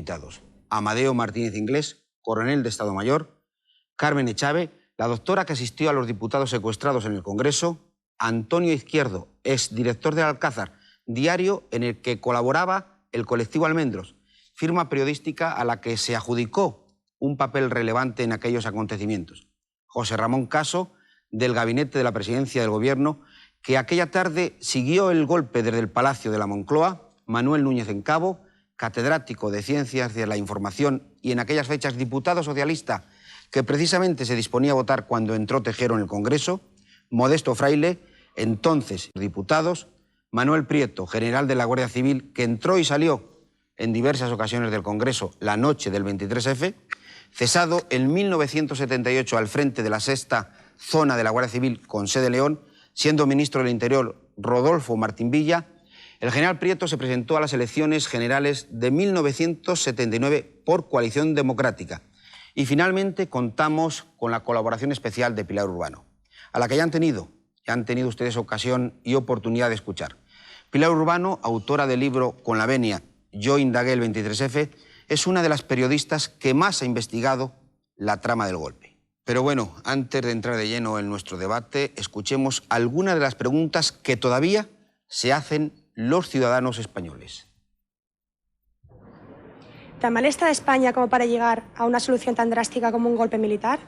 invitados: Amadeo Martínez Inglés, coronel de Estado Mayor; Carmen Echave, la doctora que asistió a los diputados secuestrados en el Congreso; Antonio Izquierdo, exdirector del Alcázar, diario en el que colaboraba el colectivo Almendros, firma periodística a la que se adjudicó un papel relevante en aquellos acontecimientos; José Ramón Caso, del gabinete de la presidencia del Gobierno, que aquella tarde siguió el golpe desde el Palacio de la Moncloa; Manuel Núñez Encabo, catedrático de Ciencias de la Información y en aquellas fechas diputado socialista, que precisamente se disponía a votar cuando entró Tejero en el Congreso; Modesto Fraile, entonces diputados; Manuel Prieto, general de la Guardia Civil, que entró y salió en diversas ocasiones del Congreso la noche del 23F, cesado en 1978 al frente de la sexta zona de la Guardia Civil con sede en León, siendo ministro del Interior Rodolfo Martín Villa. El general Prieto se presentó a las elecciones generales de 1979 por Coalición Democrática. Y finalmente contamos con la colaboración especial de Pilar Urbano, a la que ya han tenido ustedes ocasión y oportunidad de escuchar. Pilar Urbano, autora del libro Con la venia, yo indagué el 23F, es una de las periodistas que más ha investigado la trama del golpe. Pero bueno, antes de entrar de lleno en nuestro debate, escuchemos algunas de las preguntas que todavía se hacen los ciudadanos españoles. ¿Tan mal está España como para llegar a una solución tan drástica como un golpe militar?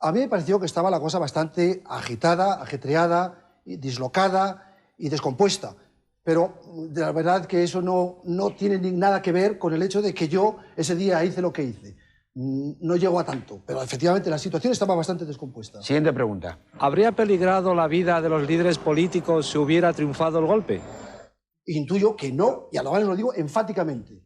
A mí me pareció que estaba la cosa bastante agitada, ajetreada, dislocada y descompuesta. Pero la verdad que eso no tiene nada que ver con el hecho de que yo ese día hice lo que hice. No llegó a tanto, pero efectivamente la situación estaba bastante descompuesta. Siguiente pregunta. ¿Habría peligrado la vida de los líderes políticos si hubiera triunfado el golpe? Intuyo que no, y a lo mejor lo digo enfáticamente.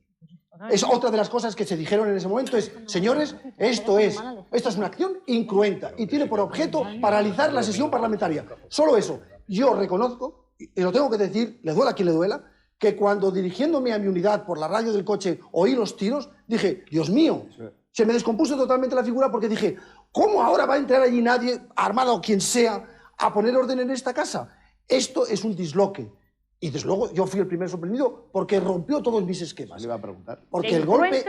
Es otra de las cosas que se dijeron en ese momento, señores, esto es una acción incruenta y tiene por objeto paralizar la sesión parlamentaria. Solo eso. Yo reconozco, y lo tengo que decir, le duela a quien le duela, que cuando dirigiéndome a mi unidad por la radio del coche oí los tiros, dije, Dios mío, se me descompuso totalmente la figura porque dije, ¿cómo ahora va a entrar allí nadie, armado o quien sea, a poner orden en esta casa? Esto es un disloque. Y desde luego yo fui el primer sorprendido porque rompió todos mis esquemas. Le iba a preguntar. Porque el golpe...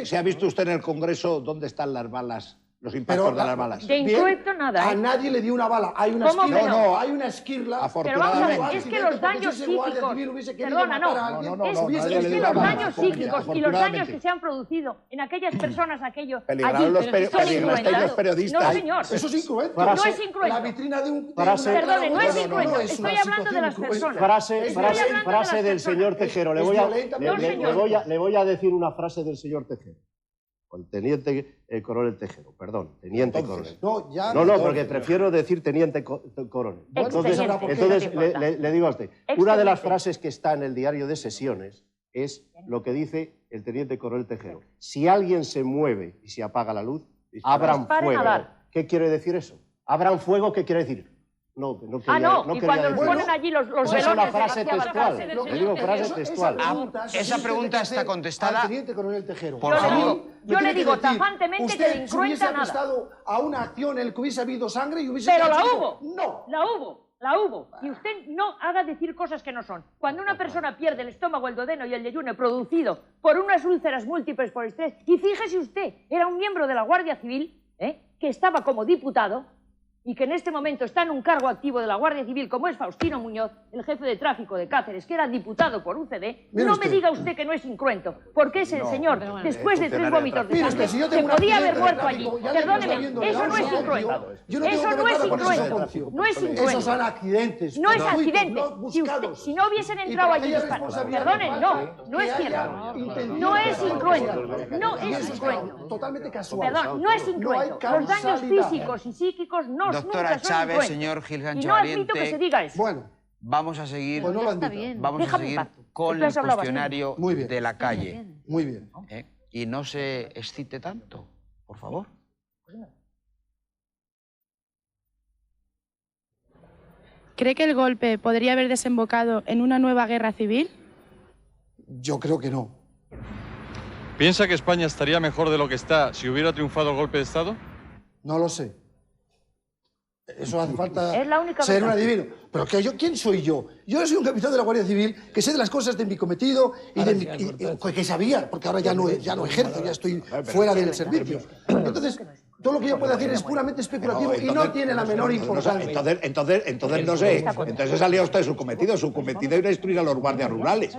¿Se ha visto usted en el Congreso dónde están las balas, los impactos de las balas? De incruento nada. A nadie le dio una bala. Hay una ¿Cómo esquirla. que no? Hay una esquirla. Pero vamos a ver, es que los daños psíquicos... Perdona, no. Es que los daños psíquicos y los daños que se han producido en aquellas personas, aquello... Peligraron los periodistas. No, señor. Eso es incruento. No es incruento. La vitrina de un... Perdone, no es incruento. Estoy hablando de las personas. Frase del señor Tejero. Le voy a decir una frase del señor Tejero. O el teniente coronel Tejero, perdón, teniente coronel. No, porque prefiero decir teniente coronel. Entonces le digo a usted, una de las frases que está en el diario de sesiones es lo que dice el teniente coronel Tejero. Si alguien se mueve y se apaga la luz, abran fuego. ¿Qué quiere decir eso? Abran fuego, ¿qué quiere decir? No y cuando nos ponen allí los velones... Es una frase textual. Le digo frase textual. Esa pregunta está contestada. Teniente coronel Tejero. Por favor. Yo le digo tajantemente que de incruenta nada. Usted se hubiese prestado a una acción en la que hubiese habido sangre y hubiese... Pero la hubo. No. La hubo. Y usted no haga decir cosas que no son. Cuando una persona pierde el estómago, el duodeno y el yeyuno producido por unas úlceras múltiples por estrés, y fíjese usted, era un miembro de la Guardia Civil, que estaba como diputado, y que en este momento está en un cargo activo de la Guardia Civil, como es Faustino Muñoz, el jefe de tráfico de Cáceres, que era diputado por UCD, no me diga usted que no es incruento, porque ese señor, después de 3 vómitos de sangre, se podía haber muerto allí. Perdóneme, eso no es incruento. Eso no es incruento. No es incruento. Esos son accidentes. No es accidente. Si no hubiesen entrado allí disparos. Perdonen, no es cierto. No es incruento. No es incruento. Totalmente casual. Perdón, no es incruento. Los daños físicos y psíquicos no Doctora Chávez, señor Gil Sancho Valiente. Y no admito que se diga eso. Bueno, vamos a seguir, pues no lo vamos a seguir con el cuestionario de la calle. Muy bien. Y no se excite tanto, por favor. ¿Cree que el golpe podría haber desembocado en una nueva guerra civil? Yo creo que no. ¿Piensa que España estaría mejor de lo que está si hubiera triunfado el golpe de Estado? No lo sé. Eso hace falta Es la única ser un verdad. adivino. Pero ¿quién soy yo? Yo soy un capitán de la Guardia Civil que sé de las cosas de mi cometido y que sabía, porque ahora ya no ejerzo, ya estoy fuera del servicio. Entonces, todo lo que yo puedo hacer es puramente especulativo y no tiene la menor importancia. Entonces no sé. Entonces salía usted de su cometido. Su cometido era instruir a los guardias rurales.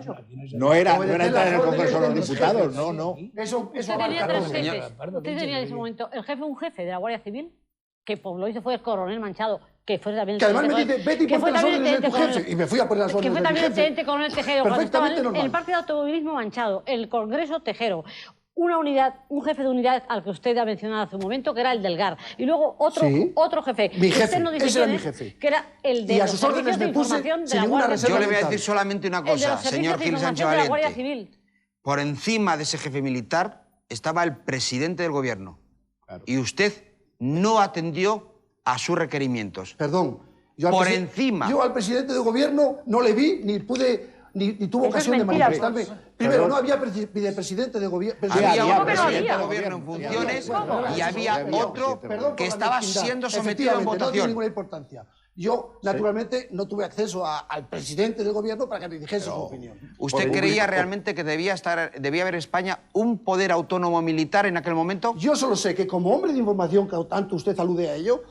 No era entrar en el Congreso de los Diputados, no. Eso Usted tenía tres jefes. Usted tenía en ese momento un jefe de la Guardia Civil, que por lo hizo fue el coronel Manchado, que fue también que además me dice, vete y ponte las órdenes de tu jefe. Y me fui a poner las órdenes de mi jefe. Que fue también el teniente coronel Tejero. Cuando estaba en normal. el Parque de Automovilismo Manchado, el Congreso Tejero. Una unidad, un jefe de unidad al que usted ha mencionado hace un momento, que era el del GAR. Y luego otro jefe. Mi jefe, usted no dice ese era mi jefe. Que era el de y a los sus órdenes me puse sin ninguna reserva. Yo le voy a decir solamente una cosa, señor Gil Sánchez Valiente. Por encima de ese jefe militar estaba el presidente del gobierno. Claro. Y usted no atendió a sus requerimientos. Perdón. Por encima. Yo al presidente del gobierno no le vi, ni pude, ni tuvo ocasión de manifestarme. Primero, no había presidente de gobierno. Había un presidente de gobierno en funciones y había otro que estaba siendo sometido a votación. No tiene ninguna importancia. Yo, naturalmente, no tuve acceso al presidente del gobierno para que me dijese su opinión. ¿Usted creía realmente que debía haber en España un poder autónomo militar en aquel momento? Yo solo sé que como hombre de información, que tanto usted alude a ello,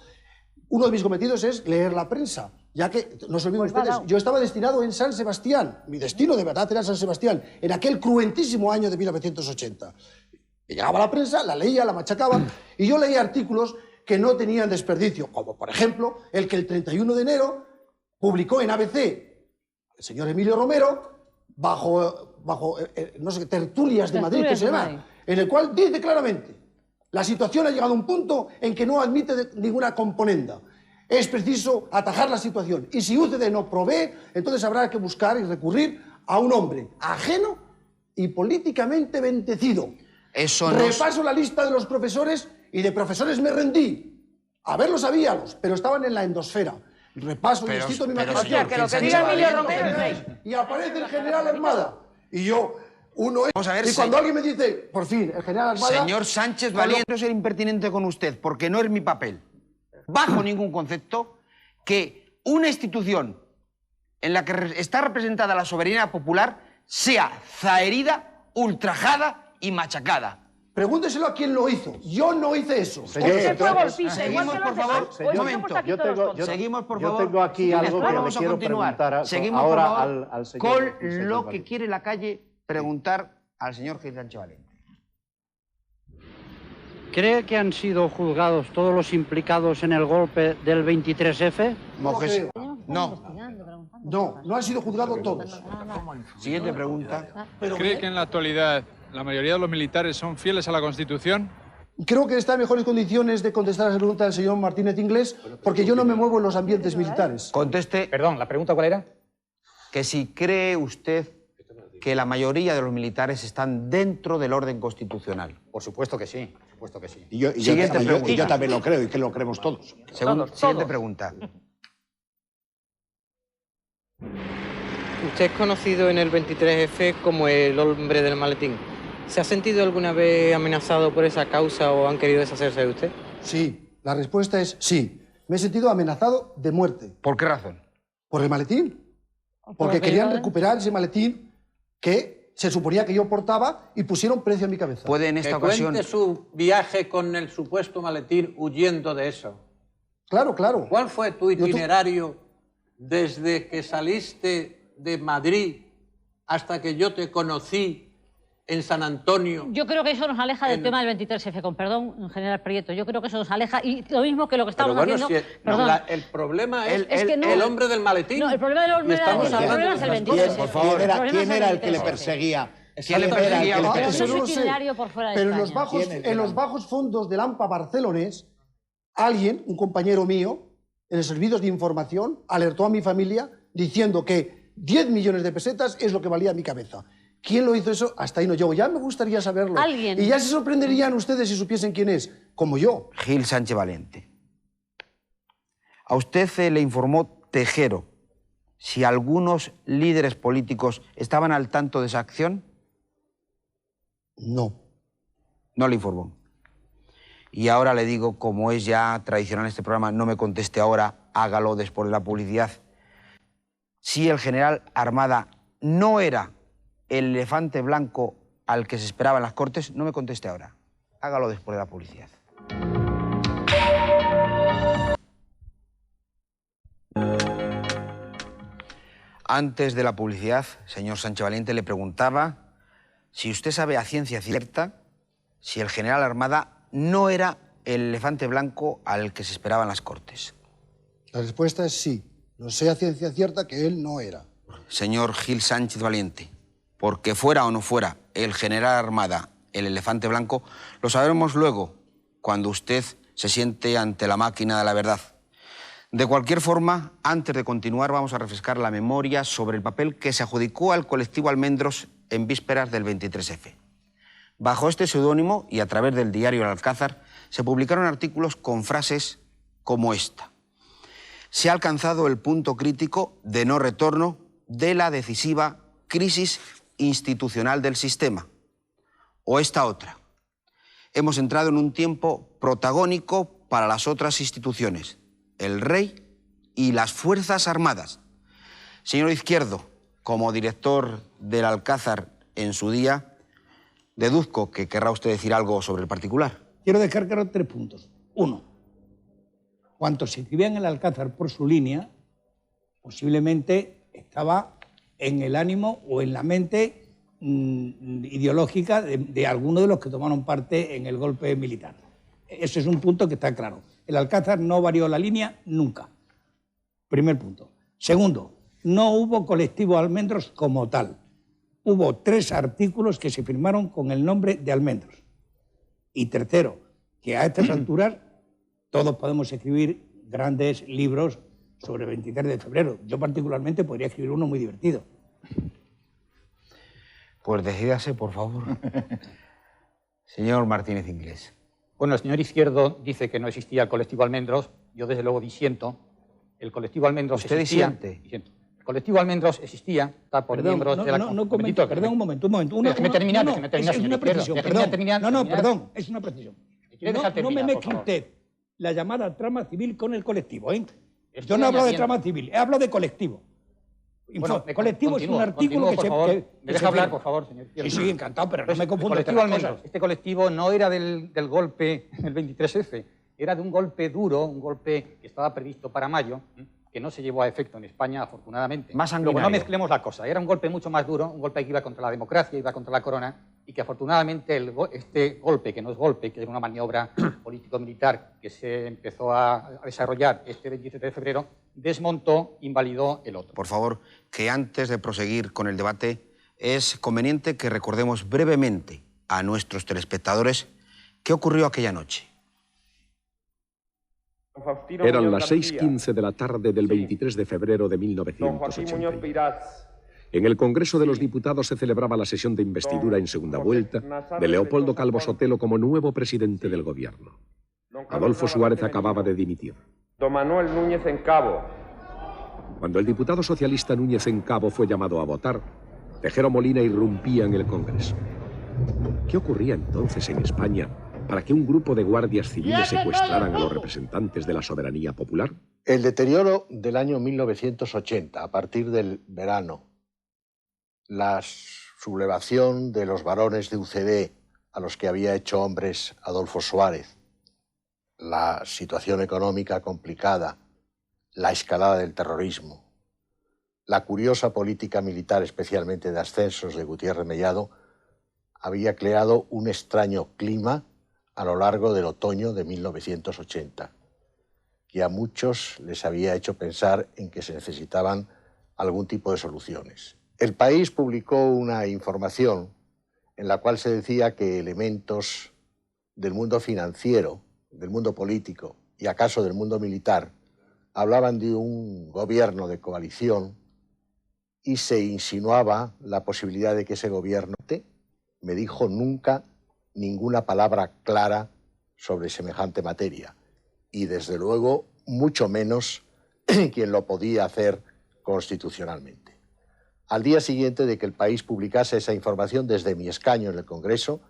uno de mis cometidos es leer la prensa, ya que, no se olviden ustedes, yo estaba destinado en San Sebastián, mi destino de verdad era San Sebastián, en aquel cruentísimo año de 1980. Me llegaba la prensa, la leía, la machacaba, y yo leía artículos que no tenían desperdicio, como por ejemplo el que el 31 de enero publicó en ABC el señor Emilio Romero, bajo no sé, tertulias de Madrid, que se llama, en el cual dice claramente: la situación ha llegado a un punto en que no admite ninguna componenda. Es preciso atajar la situación. Y si UCD no provee, entonces habrá que buscar y recurrir a un hombre ajeno y políticamente bendecido. Eso no. Repaso la lista de los profesores y de profesores me rendí. A verlos habíalos, pero estaban en la endosfera. Repaso y cito mi imaginación. Que lo que diga Emilio Romero es rey. Y aparece el general Armada. Y yo... Vamos a ver, y cuando alguien me dice, por fin, el general Armada... Señor Sánchez Valiente, no ser impertinente con usted, porque no es mi papel. Bajo ningún concepto que una institución en la que está representada la soberanía popular sea zaherida, ultrajada y machacada. Pregúnteselo a quién lo hizo. Yo no hice eso. Usted fue golpista, seguimos, igual que por los favor. demás. Un momento. Seguimos, por favor. Yo tengo aquí algo que le Vamos a quiero continuar. preguntar Seguimos, ahora por favor, al señor con lo que quiere la calle preguntar al señor Gil Sánchez Valiente. ¿Cree que han sido juzgados todos los implicados en el golpe del 23F? No han sido juzgados todos. Siguiente pregunta. ¿Cree que en la actualidad la mayoría de los militares son fieles a la Constitución? Creo que está en mejores condiciones de contestar a esa pregunta del señor Martínez Inglés, porque yo no me muevo en los ambientes militares. Conteste. Perdón, ¿la pregunta cuál era? Que si cree usted que la mayoría de los militares están dentro del orden constitucional. Por supuesto que sí, por supuesto que sí. Y yo también lo creo, y que lo creemos todos. Siguiente pregunta. Usted es conocido en el 23F como el hombre del maletín. ¿Se ha sentido alguna vez amenazado por esa causa o han querido deshacerse de usted? Sí, la respuesta es sí. Me he sentido amenazado de muerte. ¿Por qué razón? Por el maletín. Porque querían recuperar ese maletín que se suponía que yo portaba y pusieron precio a mi cabeza. ¿Puede en esta ocasión... Cuente su viaje con el supuesto maletín huyendo de eso. Claro, claro. ¿Cuál fue tu itinerario desde que saliste de Madrid hasta que yo te conocí en San Antonio? Yo creo que eso nos aleja del tema del 23F, con perdón, general Prieto. Yo creo que eso nos aleja, y lo mismo que lo que estamos haciendo... el problema es que no, el hombre del maletín. No, el problema del hombre del maletín es el 23F. Por favor, ¿quién era el que le perseguía? ¿Quién le perseguía? Eso no lo sé. Pero en los bajos fondos del AMPA Barcelonés, alguien, un compañero mío, en los servicios de información, alertó a mi familia diciendo que 10 millones de pesetas es lo que valía mi cabeza. ¿Quién lo hizo eso? Hasta ahí no llego. Ya me gustaría saberlo. Alguien. Y ya se sorprenderían ustedes si supiesen quién es, como yo. Gil Sánchez Valiente. ¿A usted le informó Tejero si algunos líderes políticos estaban al tanto de esa acción? No. No le informó. Y ahora le digo, como es ya tradicional en este programa, no me conteste ahora, hágalo después de la publicidad. Si el general Armada no era el elefante blanco al que se esperaba en las Cortes, no me conteste ahora, hágalo después de la publicidad. Antes de la publicidad, señor Sánchez Valiente, le preguntaba si usted sabe a ciencia cierta si el general Armada no era el elefante blanco al que se esperaba en las Cortes. La respuesta es sí. Lo sé a ciencia cierta que él no era. Señor Gil Sánchez Valiente, porque fuera o no fuera el general Armada el elefante blanco, lo sabremos luego, cuando usted se siente ante la máquina de la verdad. De cualquier forma, antes de continuar, vamos a refrescar la memoria sobre el papel que se adjudicó al colectivo Almendros en vísperas del 23F. Bajo este seudónimo y a través del diario El Alcázar, se publicaron artículos con frases como esta. Se ha alcanzado el punto crítico de no retorno de la decisiva crisis institucional del sistema. O esta otra. Hemos entrado en un tiempo protagónico para las otras instituciones, el rey y las Fuerzas Armadas. Señor Izquierdo, como director del Alcázar en su día, deduzco que querrá usted decir algo sobre el particular. Quiero dejar claro 3 puntos. 1. Cuanto se escribía en el Alcázar por su línea, posiblemente estaba en el ánimo o en la mente ideológica de alguno de los que tomaron parte en el golpe militar. Ese es un punto que está claro. El Alcázar no varió la línea nunca. Primer punto. Segundo, no hubo colectivo Almendros como tal. Hubo 3 artículos que se firmaron con el nombre de Almendros. Y tercero, que a estas alturas todos podemos escribir grandes libros sobre el 23 de febrero. Yo particularmente podría escribir uno muy divertido. Pues decídase, por favor. Señor Martínez Inglés. Bueno, el señor Izquierdo dice que no existía el colectivo Almendros. Yo, desde luego, disiento. El colectivo Almendros existía. Disiente. El colectivo Almendros existía, está por miembros de la... Perdón, un momento. Déjeme terminar, es una precisión, perdón, es una precisión. No me mezcle usted la llamada trama civil con el colectivo, ¿eh? Yo no hablo de trama civil, hablo de colectivo. Bueno, colectivo es un artículo ¿Me deja hablar, por favor, señor Izquierdo? Sí, encantado, pero no me confundo. Este colectivo no era del golpe del 23F, era de un golpe duro, un golpe que estaba previsto para mayo, que no se llevó a efecto en España, afortunadamente. Más sanguinario. Luego no mezclemos la cosa. Era un golpe mucho más duro, un golpe que iba contra la democracia, iba contra la corona, y que afortunadamente este golpe, que no es golpe, que es una maniobra político-militar que se empezó a desarrollar este 27 de febrero, desmontó, invalidó el otro. Por favor, que antes de proseguir con el debate, es conveniente que recordemos brevemente a nuestros telespectadores qué ocurrió aquella noche. Eran las 6:15 de la tarde del 23 de febrero de 1980. En el Congreso de los Diputados se celebraba la sesión de investidura en segunda vuelta de Leopoldo Calvo Sotelo como nuevo presidente del gobierno. Adolfo Suárez acababa de dimitir. Don Manuel Núñez Encabo. Cuando el diputado socialista Núñez Encabo fue llamado a votar, Tejero Molina irrumpía en el Congreso. ¿Qué ocurría entonces en España para que un grupo de guardias civiles secuestraran a los representantes de la soberanía popular? El deterioro del año 1980, a partir del verano, la sublevación de los varones de UCD a los que había hecho hombres Adolfo Suárez, la situación económica complicada, la escalada del terrorismo, la curiosa política militar, especialmente de ascensos de Gutiérrez Mellado, había creado un extraño clima a lo largo del otoño de 1980, que a muchos les había hecho pensar en que se necesitaban algún tipo de soluciones. El País publicó una información en la cual se decía que elementos del mundo financiero, del mundo político y acaso del mundo militar hablaban de un gobierno de coalición y se insinuaba la posibilidad de que ese gobierno me dijo nunca ninguna palabra clara sobre semejante materia y desde luego mucho menos quien lo podía hacer constitucionalmente. Al día siguiente de que El País publicase esa información, desde mi escaño en el Congreso,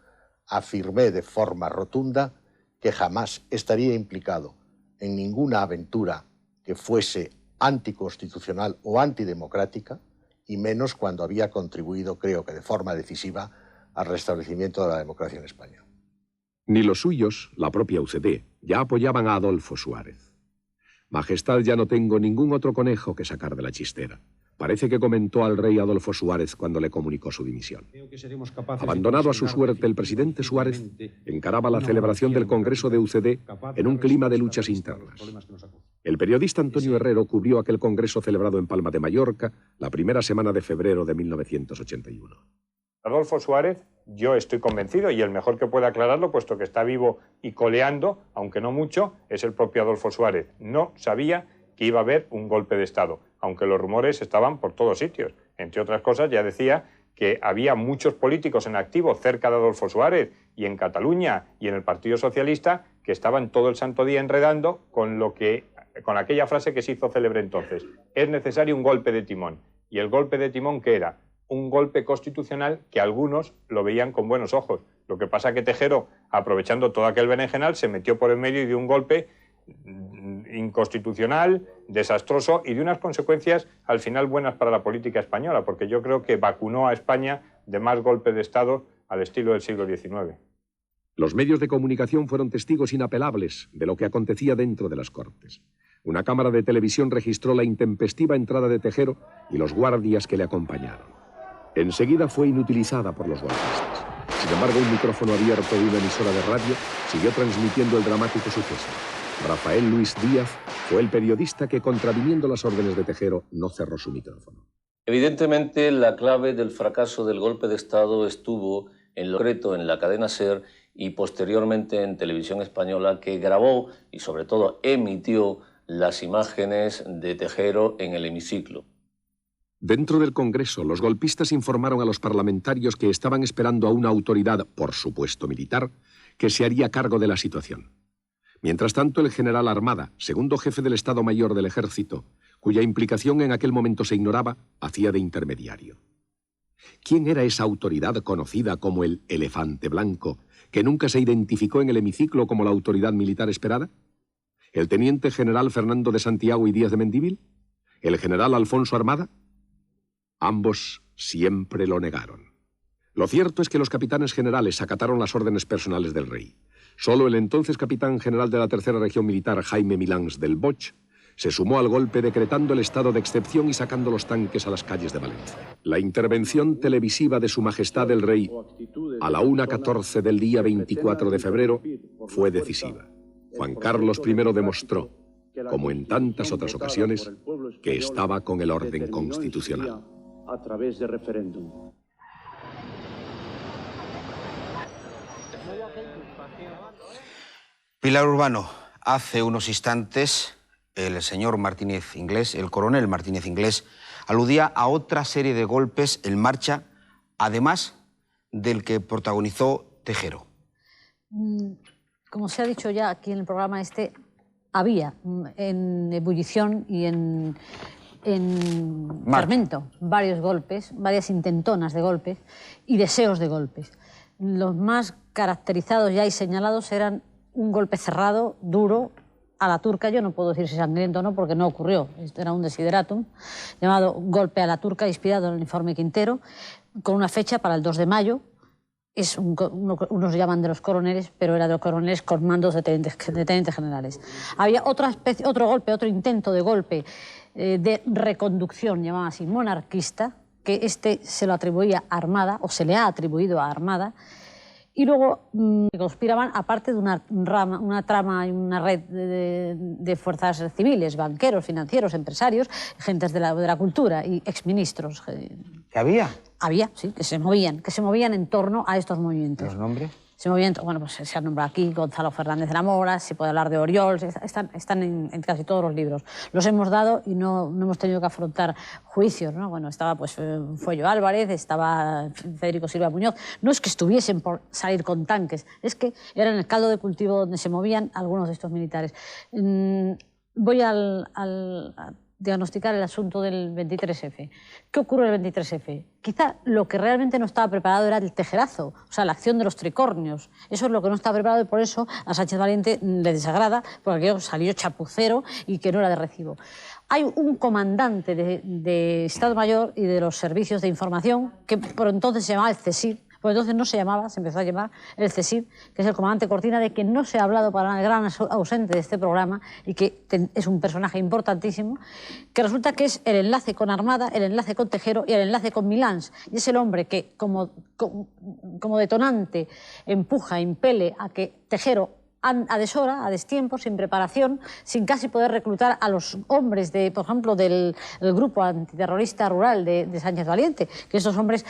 afirmé de forma rotunda que jamás estaría implicado en ninguna aventura que fuese anticonstitucional o antidemocrática, y menos cuando había contribuido, creo que de forma decisiva, al restablecimiento de la democracia en España. Ni los suyos, la propia UCD, ya apoyaban a Adolfo Suárez. Majestad, ya no tengo ningún otro conejo que sacar de la chistera. Parece que comentó al rey Adolfo Suárez cuando le comunicó su dimisión. Abandonado a su suerte, el presidente Suárez encaraba la celebración del Congreso de UCD en un clima de luchas internas. El periodista Antonio Herrero cubrió aquel congreso celebrado en Palma de Mallorca la primera semana de febrero de 1981. Adolfo Suárez, yo estoy convencido, y el mejor que puede aclararlo, puesto que está vivo y coleando, aunque no mucho, es el propio Adolfo Suárez. No sabía que iba a haber un golpe de Estado, aunque los rumores estaban por todos sitios. Entre otras cosas, ya decía que había muchos políticos en activo cerca de Adolfo Suárez, y en Cataluña y en el Partido Socialista, que estaban todo el santo día enredando con aquella frase que se hizo célebre entonces: es necesario un golpe de timón. ¿Y el golpe de timón qué era? Un golpe constitucional que algunos lo veían con buenos ojos. Lo que pasa que Tejero, aprovechando todo aquel berenjenal, se metió por el medio y dio un golpe inconstitucional, desastroso, y de unas consecuencias al final buenas para la política española, porque yo creo que vacunó a España de más golpes de Estado al estilo del siglo XIX. Los medios de comunicación fueron testigos inapelables de lo que acontecía dentro de las Cortes. Una cámara de televisión registró la intempestiva entrada de Tejero y los guardias que le acompañaron. Enseguida fue inutilizada por los golpistas. Sin embargo, un micrófono abierto de una emisora de radio siguió transmitiendo el dramático suceso. Rafael Luis Díaz fue el periodista que, contraviniendo las órdenes de Tejero, no cerró su micrófono. Evidentemente, la clave del fracaso del golpe de Estado estuvo en lo concreto en la cadena SER y posteriormente en Televisión Española, que grabó y sobre todo emitió las imágenes de Tejero en el hemiciclo. Dentro del Congreso, los golpistas informaron a los parlamentarios que estaban esperando a una autoridad, por supuesto militar, que se haría cargo de la situación. Mientras tanto, el general Armada, segundo jefe del Estado Mayor del Ejército, cuya implicación en aquel momento se ignoraba, hacía de intermediario. ¿Quién era esa autoridad conocida como el Elefante Blanco, que nunca se identificó en el hemiciclo como la autoridad militar esperada? ¿El teniente general Fernando de Santiago y Díaz de Mendívil? ¿El general Alfonso Armada? Ambos siempre lo negaron. Lo cierto es que los capitanes generales acataron las órdenes personales del rey. Solo el entonces capitán general de la Tercera Región Militar, Jaime Milans del Bosch, se sumó al golpe decretando el estado de excepción y sacando los tanques a las calles de Valencia. La intervención televisiva de Su Majestad el Rey a la 1:14 del día 24 de febrero fue decisiva. Juan Carlos I demostró, como en tantas otras ocasiones, que estaba con el orden constitucional. A través de referéndum. Pilar Urbano, hace unos instantes el señor Martínez Inglés, el coronel Martínez Inglés, aludía a otra serie de golpes en marcha, además del que protagonizó Tejero. Como se ha dicho ya aquí en el programa había en ebullición y en fermento varios golpes, varias intentonas de golpes y deseos de golpes. Los más caracterizados ya y señalados eran un golpe cerrado, duro, a la turca. Yo no puedo decir si sangriento o no, porque no ocurrió. Esto era un desideratum, llamado golpe a la turca, inspirado en el informe Quintero, con una fecha para el 2 de mayo. Unos llaman de los coroneles, pero era de los coroneles con mandos de tenientes generales. Había otro golpe, otro intento de golpe de reconducción, llamaban así, monarquista, que se lo atribuía a Armada, o se le ha atribuido a Armada, y luego conspiraban, aparte de una trama y una red de fuerzas civiles, banqueros, financieros, empresarios, gentes de la cultura y exministros. ¿Que había? Había, sí, que se movían en torno a estos movimientos. ¿Los nombres? Se movían, bueno, pues se ha nombrado aquí Gonzalo Fernández de la Mora, se puede hablar de Oriol, están en casi todos los libros. Los hemos dado y no hemos tenido que afrontar juicios, ¿no? Bueno, estaba pues Fuello Álvarez, estaba Federico Silva Muñoz. No es que estuviesen por salir con tanques, es que era en el caldo de cultivo donde se movían algunos de estos militares. Voy a diagnosticar el asunto del 23F. ¿Qué ocurre en el 23F? Quizá lo que realmente no estaba preparado era el tejerazo, o sea, la acción de los tricornios. Eso es lo que no estaba preparado y por eso a Sánchez Valiente le desagrada, porque aquello salió chapucero y que no era de recibo. Hay un comandante de Estado Mayor y de los servicios de información que por entonces se llamaba el CSIR. Pues entonces no se llamaba, se empezó a llamar el CSIR, que es el comandante Cortina, de quien no se ha hablado para nada, el gran ausente de este programa y que es un personaje importantísimo, que resulta que es el enlace con Armada, el enlace con Tejero y el enlace con Milans. Y es el hombre que como detonante empuja, impele a que Tejero a deshora, a destiempo, sin preparación, sin casi poder reclutar a los hombres, por ejemplo, del grupo antiterrorista rural de Sánchez Valiente, que esos hombres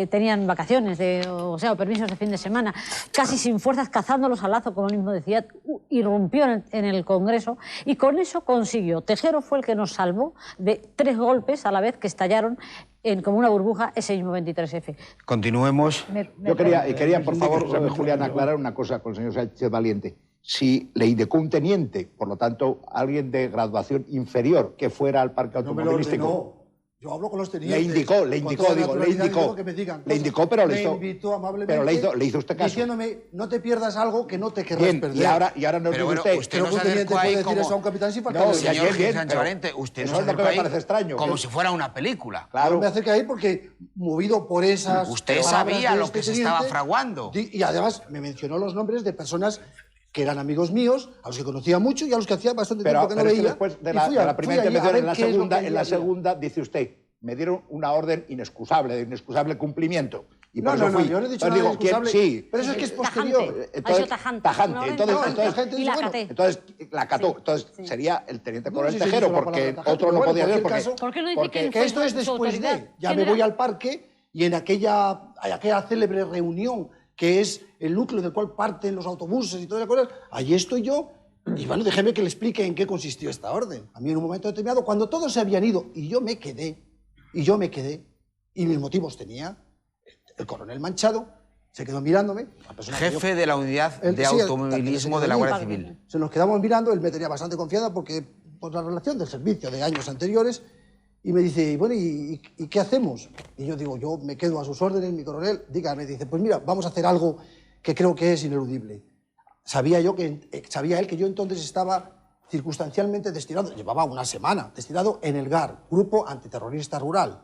tenían vacaciones, o permisos de fin de semana, casi sin fuerzas, cazándolos al lazo, como él mismo decía, irrumpió en el Congreso y con eso consiguió. Tejero fue el que nos salvó de 3 golpes a la vez que estallaron como una burbuja ese mismo 23F. Continuemos. Yo quería, por favor, Julián, aclarar una cosa con el señor Sánchez Valiente. Si le indicó un teniente, por lo tanto, alguien de graduación inferior que fuera al parque automovilístico... No. Yo hablo con los tenientes. Le indicó, pero le hizo... Me invitó amablemente. Pero le hizo usted caso. Diciéndome, no te pierdas algo que no te querrás perder. Y ahora no pero bueno, usted no se acercó ahí como... Eso a un capitán sin no, señor Sánchez Valiente, usted no se acercó ahí como si fuera una película. Claro. Yo me acerqué ahí porque, movido por esas... Usted sabía lo que se estaba fraguando. Y además me mencionó los nombres de personas que eran amigos míos, a los que conocía mucho y a los que hacía bastante tiempo que no veía. Después de la primera intervención, en la segunda dice usted, me dieron una orden inexcusable, de inexcusable cumplimiento. Y por eso fui. Yo no he dicho nada inexcusable, sí. Pero eso es que es posterior. Tajante. Entonces la acató. Entonces sería el teniente coronel Tejero, porque otro no podía ser. Porque esto es después de... Ya me voy al parque y en aquella célebre reunión que es el núcleo del cual parten los autobuses y todas las cosas, allí estoy yo, y bueno, déjeme que le explique en qué consistió esta orden. A mí en un momento determinado, cuando todos se habían ido, y yo me quedé, y mis motivos tenía, el coronel Manchado se quedó mirándome. Jefe de la unidad de automovilismo de la Guardia Civil. Se nos quedamos mirando, él me tenía bastante confianza porque por la relación del servicio de años anteriores, y me dice, bueno, ¿y qué hacemos? Y yo digo, yo me quedo a sus órdenes, mi coronel. Dígame, dice, pues mira, vamos a hacer algo que creo que es ineludible. Sabía él que yo entonces estaba circunstancialmente destinado, llevaba una semana, destinado en el GAR, Grupo Antiterrorista Rural,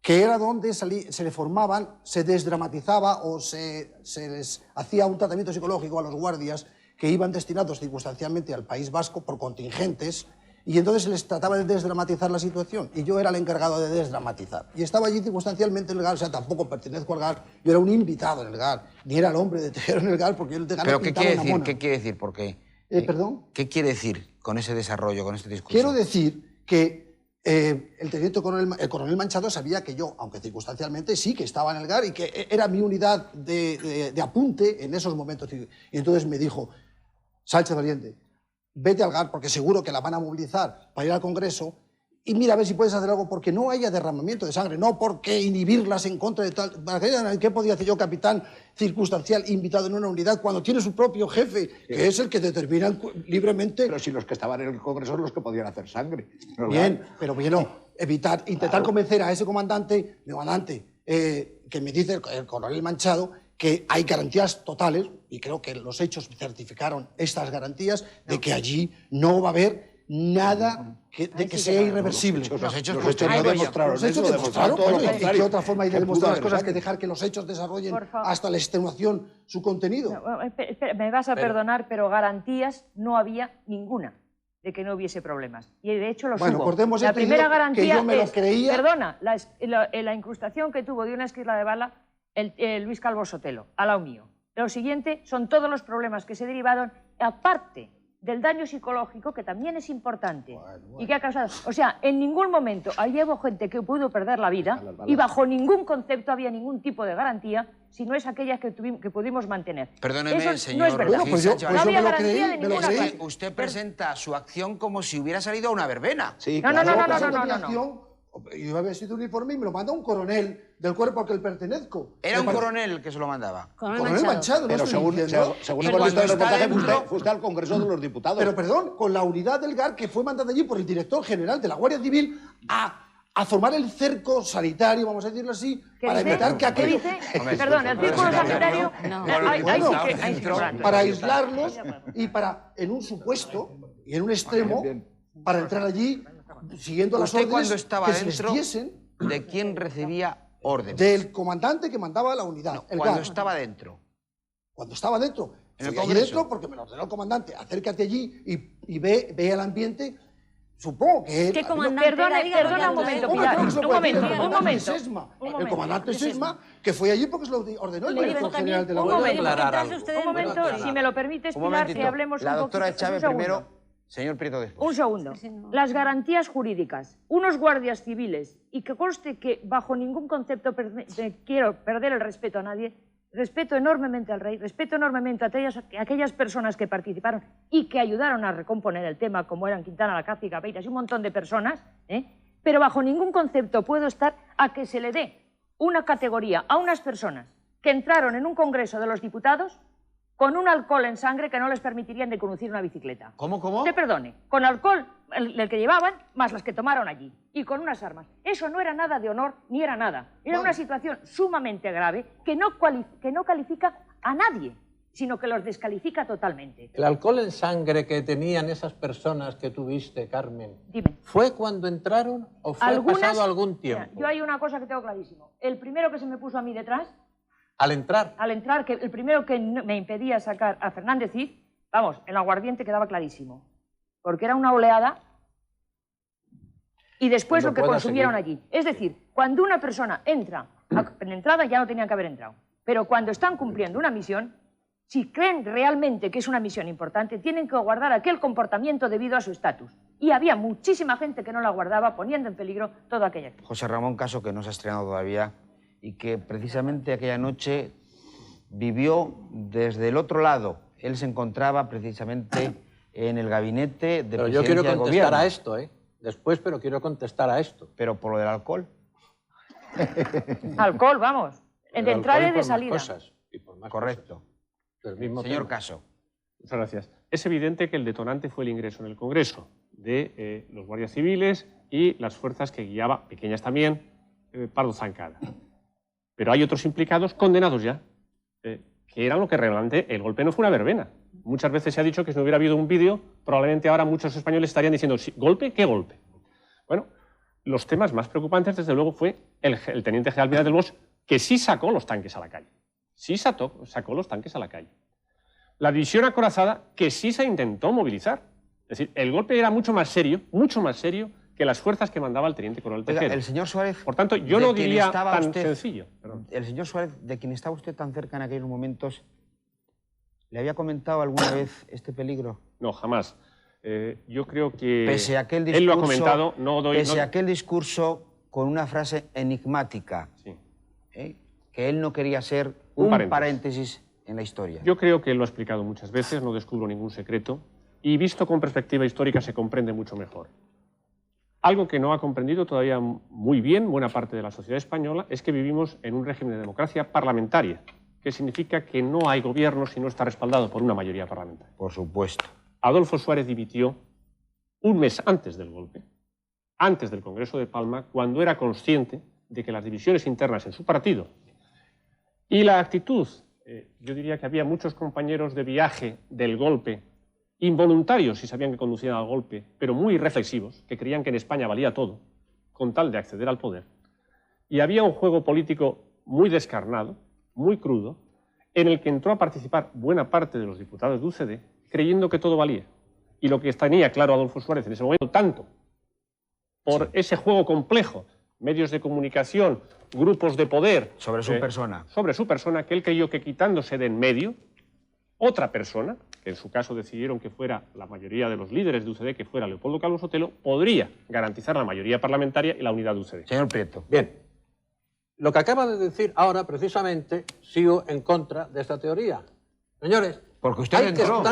que era donde se le formaban, se desdramatizaba o se les hacía un tratamiento psicológico a los guardias que iban destinados circunstancialmente al País Vasco por contingentes. Y entonces se les trataba de desdramatizar la situación. Y yo era el encargado de desdramatizar. Y estaba allí circunstancialmente en el GAR, o sea, tampoco pertenezco al GAR. Yo era un invitado en el GAR. Ni era el hombre de Tejero en el GAR, porque yo el de GAR... ¿Pero qué quiere decir? ¿Por qué? ¿Perdón? ¿Qué quiere decir con ese desarrollo, con este discurso? Quiero decir que el teniente el coronel Manchado sabía que yo, aunque circunstancialmente sí que estaba en el GAR y que era mi unidad de apunte en esos momentos. Y entonces me dijo, Sánchez Valiente, vete al GAR porque seguro que la van a movilizar para ir al Congreso y mira a ver si puedes hacer algo porque no haya derramamiento de sangre, no porque inhibirlas en contra de tal... ¿Qué podía hacer yo, capitán circunstancial, invitado en una unidad, cuando tiene su propio jefe, que es el que determina libremente... Pero si los que estaban en el Congreso son los que podían hacer sangre. Bien, pero bueno, intentar convencer a ese comandante, que me dice el coronel Manchado, que hay garantías totales, y creo que los hechos certificaron estas garantías, de que allí no va a haber nada de que sea irreversible. Los hechos demostraron. ¿Y qué otra forma hay de demostrar las cosas que dejar que los hechos desarrollen hasta la extenuación su contenido? Me vas a perdonar, pero garantías no había ninguna de que no hubiese problemas. Y de hecho los hubo. La primera garantía es, perdona, la incrustación que tuvo de una esquirla de bala Luis Calvo Sotelo, al lado mío. Lo siguiente son todos los problemas que se derivaron, aparte del daño psicológico, que también es importante, y que ha causado... O sea, en ningún momento hubo gente que pudo perder la vida, y bajo ningún concepto había ningún tipo de garantía, si no es aquella que pudimos mantener. Perdóneme, eso señor. No es verdad. No había garantía de ninguna clase. Usted presenta su acción como si hubiera salido a una verbena. Sí, no. Yo había sido uniforme y me lo manda un coronel del cuerpo al que pertenezco. Era un coronel el que se lo mandaba. Coronel Manchado, pero según hemos visto el reportaje, fuiste al Congreso de los Diputados. Pero perdón, con la unidad del GAR que fue mandada allí por el director general de la Guardia Civil a formar el cerco sanitario, vamos a decirlo así, para evitar que aquello... Perdón, el círculo sanitario... Para aislarlos y para, en un supuesto y en un extremo, para entrar allí siguiendo las órdenes cuando estaba que se les dentro, diesen... ¿de quién recibía órdenes? Del comandante que mandaba la unidad. No, cuando estaba dentro. Cuando estaba dentro. En el Fui allí Congreso. dentro porque me lo ordenó el comandante. Acércate allí y ve el ambiente. Supongo que... ¿Qué comandante? Perdona un momento, Pilar. Un momento. El comandante Sesma, que fue allí porque se lo ordenó el director general de la Guardia. Un momento, si me lo permites, Pilar, que hablemos un poquito. La doctora Echave primero, señor Prieto después. Un segundo. Las garantías jurídicas. Unos guardias civiles, y que conste que bajo ningún concepto quiero perder el respeto a nadie, respeto enormemente al rey, respeto enormemente a aquellas personas que participaron y que ayudaron a recomponer el tema, como eran Quintana, Lacaze, Gabeiras y un montón de personas, pero bajo ningún concepto puedo estar a que se le dé una categoría a unas personas que entraron en un Congreso de los Diputados con un alcohol en sangre que no les permitirían de conducir una bicicleta. ¿Cómo? Te perdone, con alcohol, el que llevaban, más las que tomaron allí, y con unas armas. Eso no era nada de honor, ni era nada. Era una situación sumamente grave que no califica a nadie, sino que los descalifica totalmente. ¿El alcohol en sangre que tenían esas personas que tuviste, Carmen, Dime. fue cuando entraron o fue pasado algún tiempo? Yo hay una cosa que tengo clarísimo. El primero que se me puso a mí detrás... ¿Al entrar? Al entrar, que el primero que me impedía sacar a Fernández Cid, vamos, el aguardiente quedaba clarísimo. Porque era una oleada y después lo que consumieron allí. Es decir, cuando una persona entra, en entrada ya no tenían que haber entrado, pero cuando están cumpliendo una misión, si creen realmente que es una misión importante, tienen que guardar aquel comportamiento debido a su estatus. Y había muchísima gente que no la guardaba, poniendo en peligro toda aquella. José Ramón Caso, que no se ha estrenado todavía, y que precisamente aquella noche vivió desde el otro lado. Él se encontraba precisamente en el gabinete de pero presidencia yo quiero del contestar gobierno. a esto, después, pero quiero contestar a esto. Pero por lo del alcohol. Alcohol, vamos. De entrada y de salida. Cosas, y por más correcto. Cosas. Mismo Señor tema. Caso. Muchas gracias. Es evidente que el detonante fue el ingreso en el Congreso de los guardias civiles y las fuerzas que guiaba, pequeñas también, Pardo Zancada. Pero hay otros implicados condenados ya, que eran lo que realmente el golpe no fue una verbena. Muchas veces se ha dicho que si no hubiera habido un vídeo, probablemente ahora muchos españoles estarían diciendo, ¿golpe? ¿Qué golpe? Bueno, los temas más preocupantes, desde luego, fue el teniente general Vidal del Bosch, que sí sacó los tanques a la calle. Sí sacó los tanques a la calle. La división acorazada, que sí se intentó movilizar. Es decir, el golpe era mucho más serio que las fuerzas que mandaba el teniente coronel Tejero. Oiga, el señor Suárez... Por tanto, yo no diría tan sencillo. El señor Suárez, de quien estaba usted tan cerca en aquellos momentos, ¿le había comentado alguna vez este peligro? No, jamás. Yo creo que pese a aquel discurso, él lo ha comentado, pese a aquel discurso con una frase enigmática, sí. Que él no quería ser un paréntesis en la historia. Yo creo que él lo ha explicado muchas veces, no descubro ningún secreto, y visto con perspectiva histórica se comprende mucho mejor. Algo que no ha comprendido todavía muy bien buena parte de la sociedad española es que vivimos en un régimen de democracia parlamentaria, que significa que no hay gobierno si no está respaldado por una mayoría parlamentaria. Por supuesto. Adolfo Suárez dimitió un mes antes del golpe, antes del Congreso de Palma, cuando era consciente de que las divisiones internas en su partido y la actitud, yo diría que había muchos compañeros de viaje del golpe, involuntarios si sabían que conducían al golpe, pero muy reflexivos, que creían que en España valía todo, con tal de acceder al poder. Y había un juego político muy descarnado, muy crudo, en el que entró a participar buena parte de los diputados de UCD, creyendo que todo valía. Y lo que tenía claro Adolfo Suárez en ese momento, tanto por ese juego complejo, medios de comunicación, grupos de poder... Sobre su persona. Sobre su persona, que él creyó que quitándose de en medio, otra persona, que en su caso decidieron que fuera la mayoría de los líderes de UCD, que fuera Leopoldo Calvo Sotelo, podría garantizar la mayoría parlamentaria y la unidad de UCD. Señor Prieto. Bien. Lo que acaba de decir ahora, precisamente, sigo en contra de esta teoría. Señores, porque usted entró.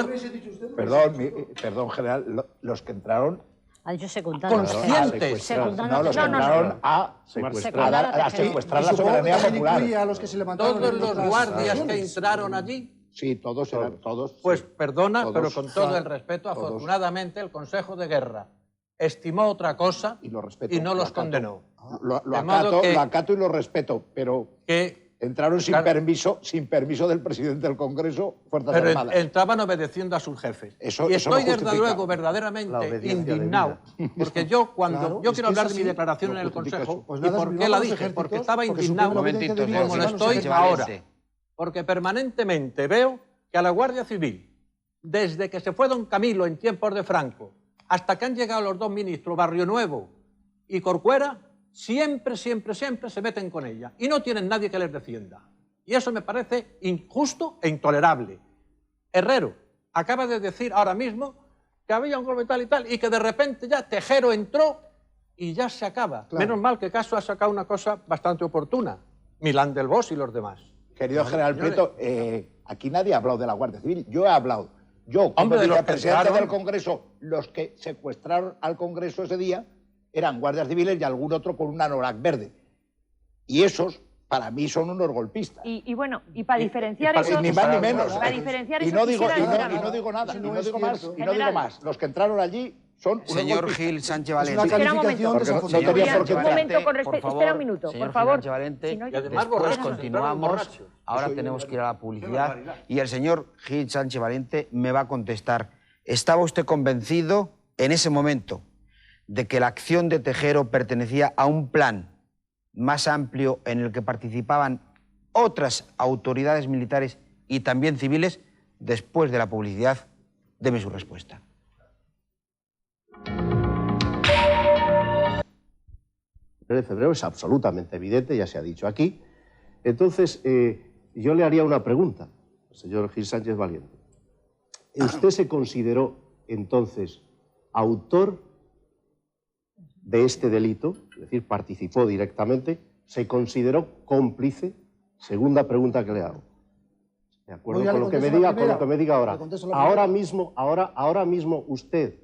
Perdón, general, los que entraron Ha dicho secundar. Conscientes. No, los entraron a secuestrar la soberanía popular. ¿Todos los guardias que entraron allí? Sí, todos eran, todos. Pues perdona, todos, pero con todo el respeto, todos. afortunadamente el Consejo de Guerra estimó otra cosa y no los condenó. Lo acato y lo respeto, pero entraron sin permiso del presidente del Congreso, Fuerzas Armadas. Pero entraban obedeciendo a sus jefes. Y estoy desde luego verdaderamente indignado, porque yo quiero hablar de mi declaración en el Consejo, ¿y por qué la dije? Porque estaba indignado como lo estoy ahora. Porque permanentemente veo que a la Guardia Civil, desde que se fue don Camilo en tiempos de Franco, hasta que han llegado los dos ministros, Barrio Nuevo y Corcuera, siempre se meten con ella y no tienen nadie que les defienda. Y eso me parece injusto e intolerable. Herrero acaba de decir ahora mismo que había un golpe tal y tal y que de repente ya Tejero entró y ya se acaba. Claro. Menos mal que Caso ha sacado una cosa bastante oportuna. Milán del Bosch y los demás. Querido general Prieto, aquí nadie ha hablado de la Guardia Civil. Yo he hablado. Yo, como presidente del Congreso, los que secuestraron al Congreso ese día eran guardias civiles y algún otro con una anorak verde. Y esos, para mí, son unos golpistas. Y bueno, y para diferenciar eso... Ni más ni menos. Para diferenciar y no digo nada, y no digo más. Los que entraron allí son unos Señor golpistas. Gil Sánchez Valente. Espera un momento. Espera un minuto, Señor por favor. Gil Sánchez Valente, Si no, después continuamos. Ahora tenemos que ir a la publicidad. Y el señor Gil Sánchez Valente me va a contestar. ¿Estaba usted convencido en ese momento de que la acción de Tejero pertenecía a un plan más amplio en el que participaban otras autoridades militares y también civiles? Después de la publicidad, deme su respuesta. El 1 de febrero es absolutamente evidente, ya se ha dicho aquí. Entonces, yo le haría una pregunta al señor Gil Sánchez Valiente. ¿Usted se consideró entonces autor de este delito? Es decir, participó directamente. ¿Se consideró cómplice? Segunda pregunta que le hago. De acuerdo con lo que me diga ahora. Ahora mismo usted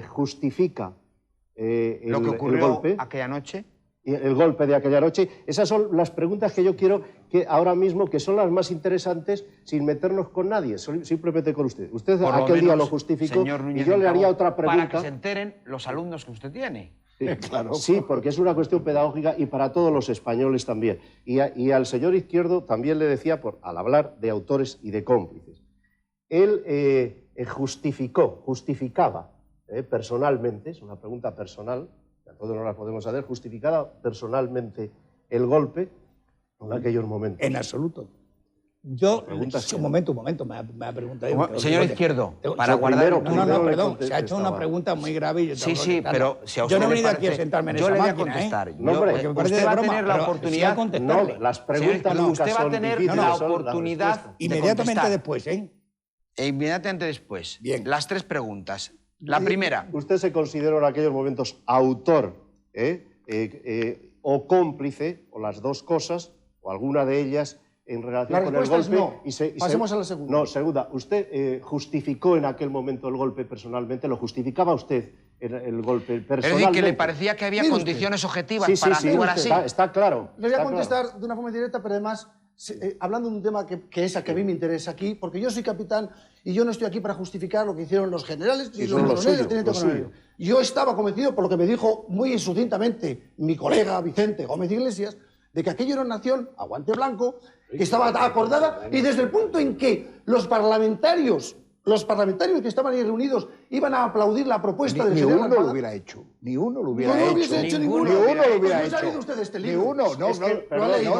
justifica lo que ocurrió el golpe aquella noche. El golpe de aquella noche. Esas son las preguntas que yo quiero que ahora mismo, que son las más interesantes, sin meternos con nadie, simplemente con usted. Usted aquel día lo justificó y yo le haría otra pregunta. Para que se enteren los alumnos que usted tiene. Sí, claro. Sí, porque es una cuestión pedagógica y para todos los españoles también. Y al señor Izquierdo también le decía, al hablar de autores y de cómplices, él justificaba personalmente, es una pregunta personal, a todos nos la podemos hacer, justificaba personalmente el golpe en aquellos momentos. En absoluto. Yo, un momento, me ha preguntado... Señor Izquierdo, para guardar... Perdón, se ha hecho una pregunta muy grave y yo tengo que Sí, pero si a usted yo no he le venido parece, aquí a sentarme en yo esa le voy a máquina, contestar. No, hombre, usted va a tener la oportunidad... No, las preguntas nunca usted va a tener la oportunidad... Inmediatamente después, Inmediatamente después. Bien. Las tres preguntas. La primera. ¿Usted se consideró en aquellos momentos autor o cómplice, o las dos cosas, o alguna de ellas, en relación con el golpe? No. Pasemos a la segunda. No, segunda. ¿Usted justificó en aquel momento el golpe personalmente? ¿Lo justificaba usted el golpe personalmente? Es decir, que le parecía que había condiciones objetivas para actuar así. Está claro. Le voy a contestar de una forma directa, pero además hablando de un tema que es a que a mí me interesa aquí, porque yo soy capitán y yo no estoy aquí para justificar lo que hicieron los generales y los coroneles, el teniente coronel. Yo estaba convencido, por lo que me dijo muy sucintamente mi colega Vicente Gómez Iglesias, de que aquello era una nación, aguante blanco, que estaba acordada, y desde el punto en que los parlamentarios que estaban ahí reunidos iban a aplaudir la propuesta del general Armada. Ni uno lo hubiera hecho. Ni uno lo hubiera hecho. No hubiese hecho ninguno. Ni uno lo hubiera hecho. ¿No ha leído usted este libro? Ni uno.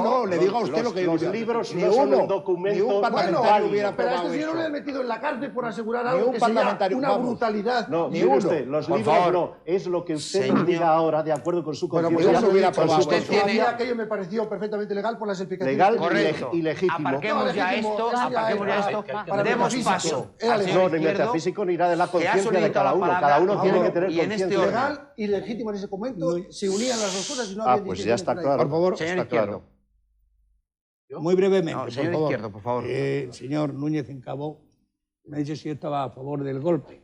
No, le digo a usted lo que los libros ni no son uno. un documento. Ni un parlamentario hubiera pero a probado este señor eso. no le han metido en la cárcel por asegurar algo que sería una brutalidad. No, ni uno. usted. Los libros no. Es lo que usted nos diga ahora, de acuerdo con su conciencia. Bueno, pues hubiera probado. usted tiene... Aquello me pareció perfectamente legal por las explicaciones. Legal y legítimo. Aparquemos ya esto. Demos paso. No, ni metafísico ni nada de la conciencia de cada uno. Cada uno tiene que tener conciencia. Legal y legítimo en ese momento se unían las dos cosas y no había... Pues ya está claro. Por favor, señor Izquierdo. Muy brevemente, No, señor Izquierdo, por favor. Señor Núñez Encabó me ha dicho si yo estaba a favor del golpe.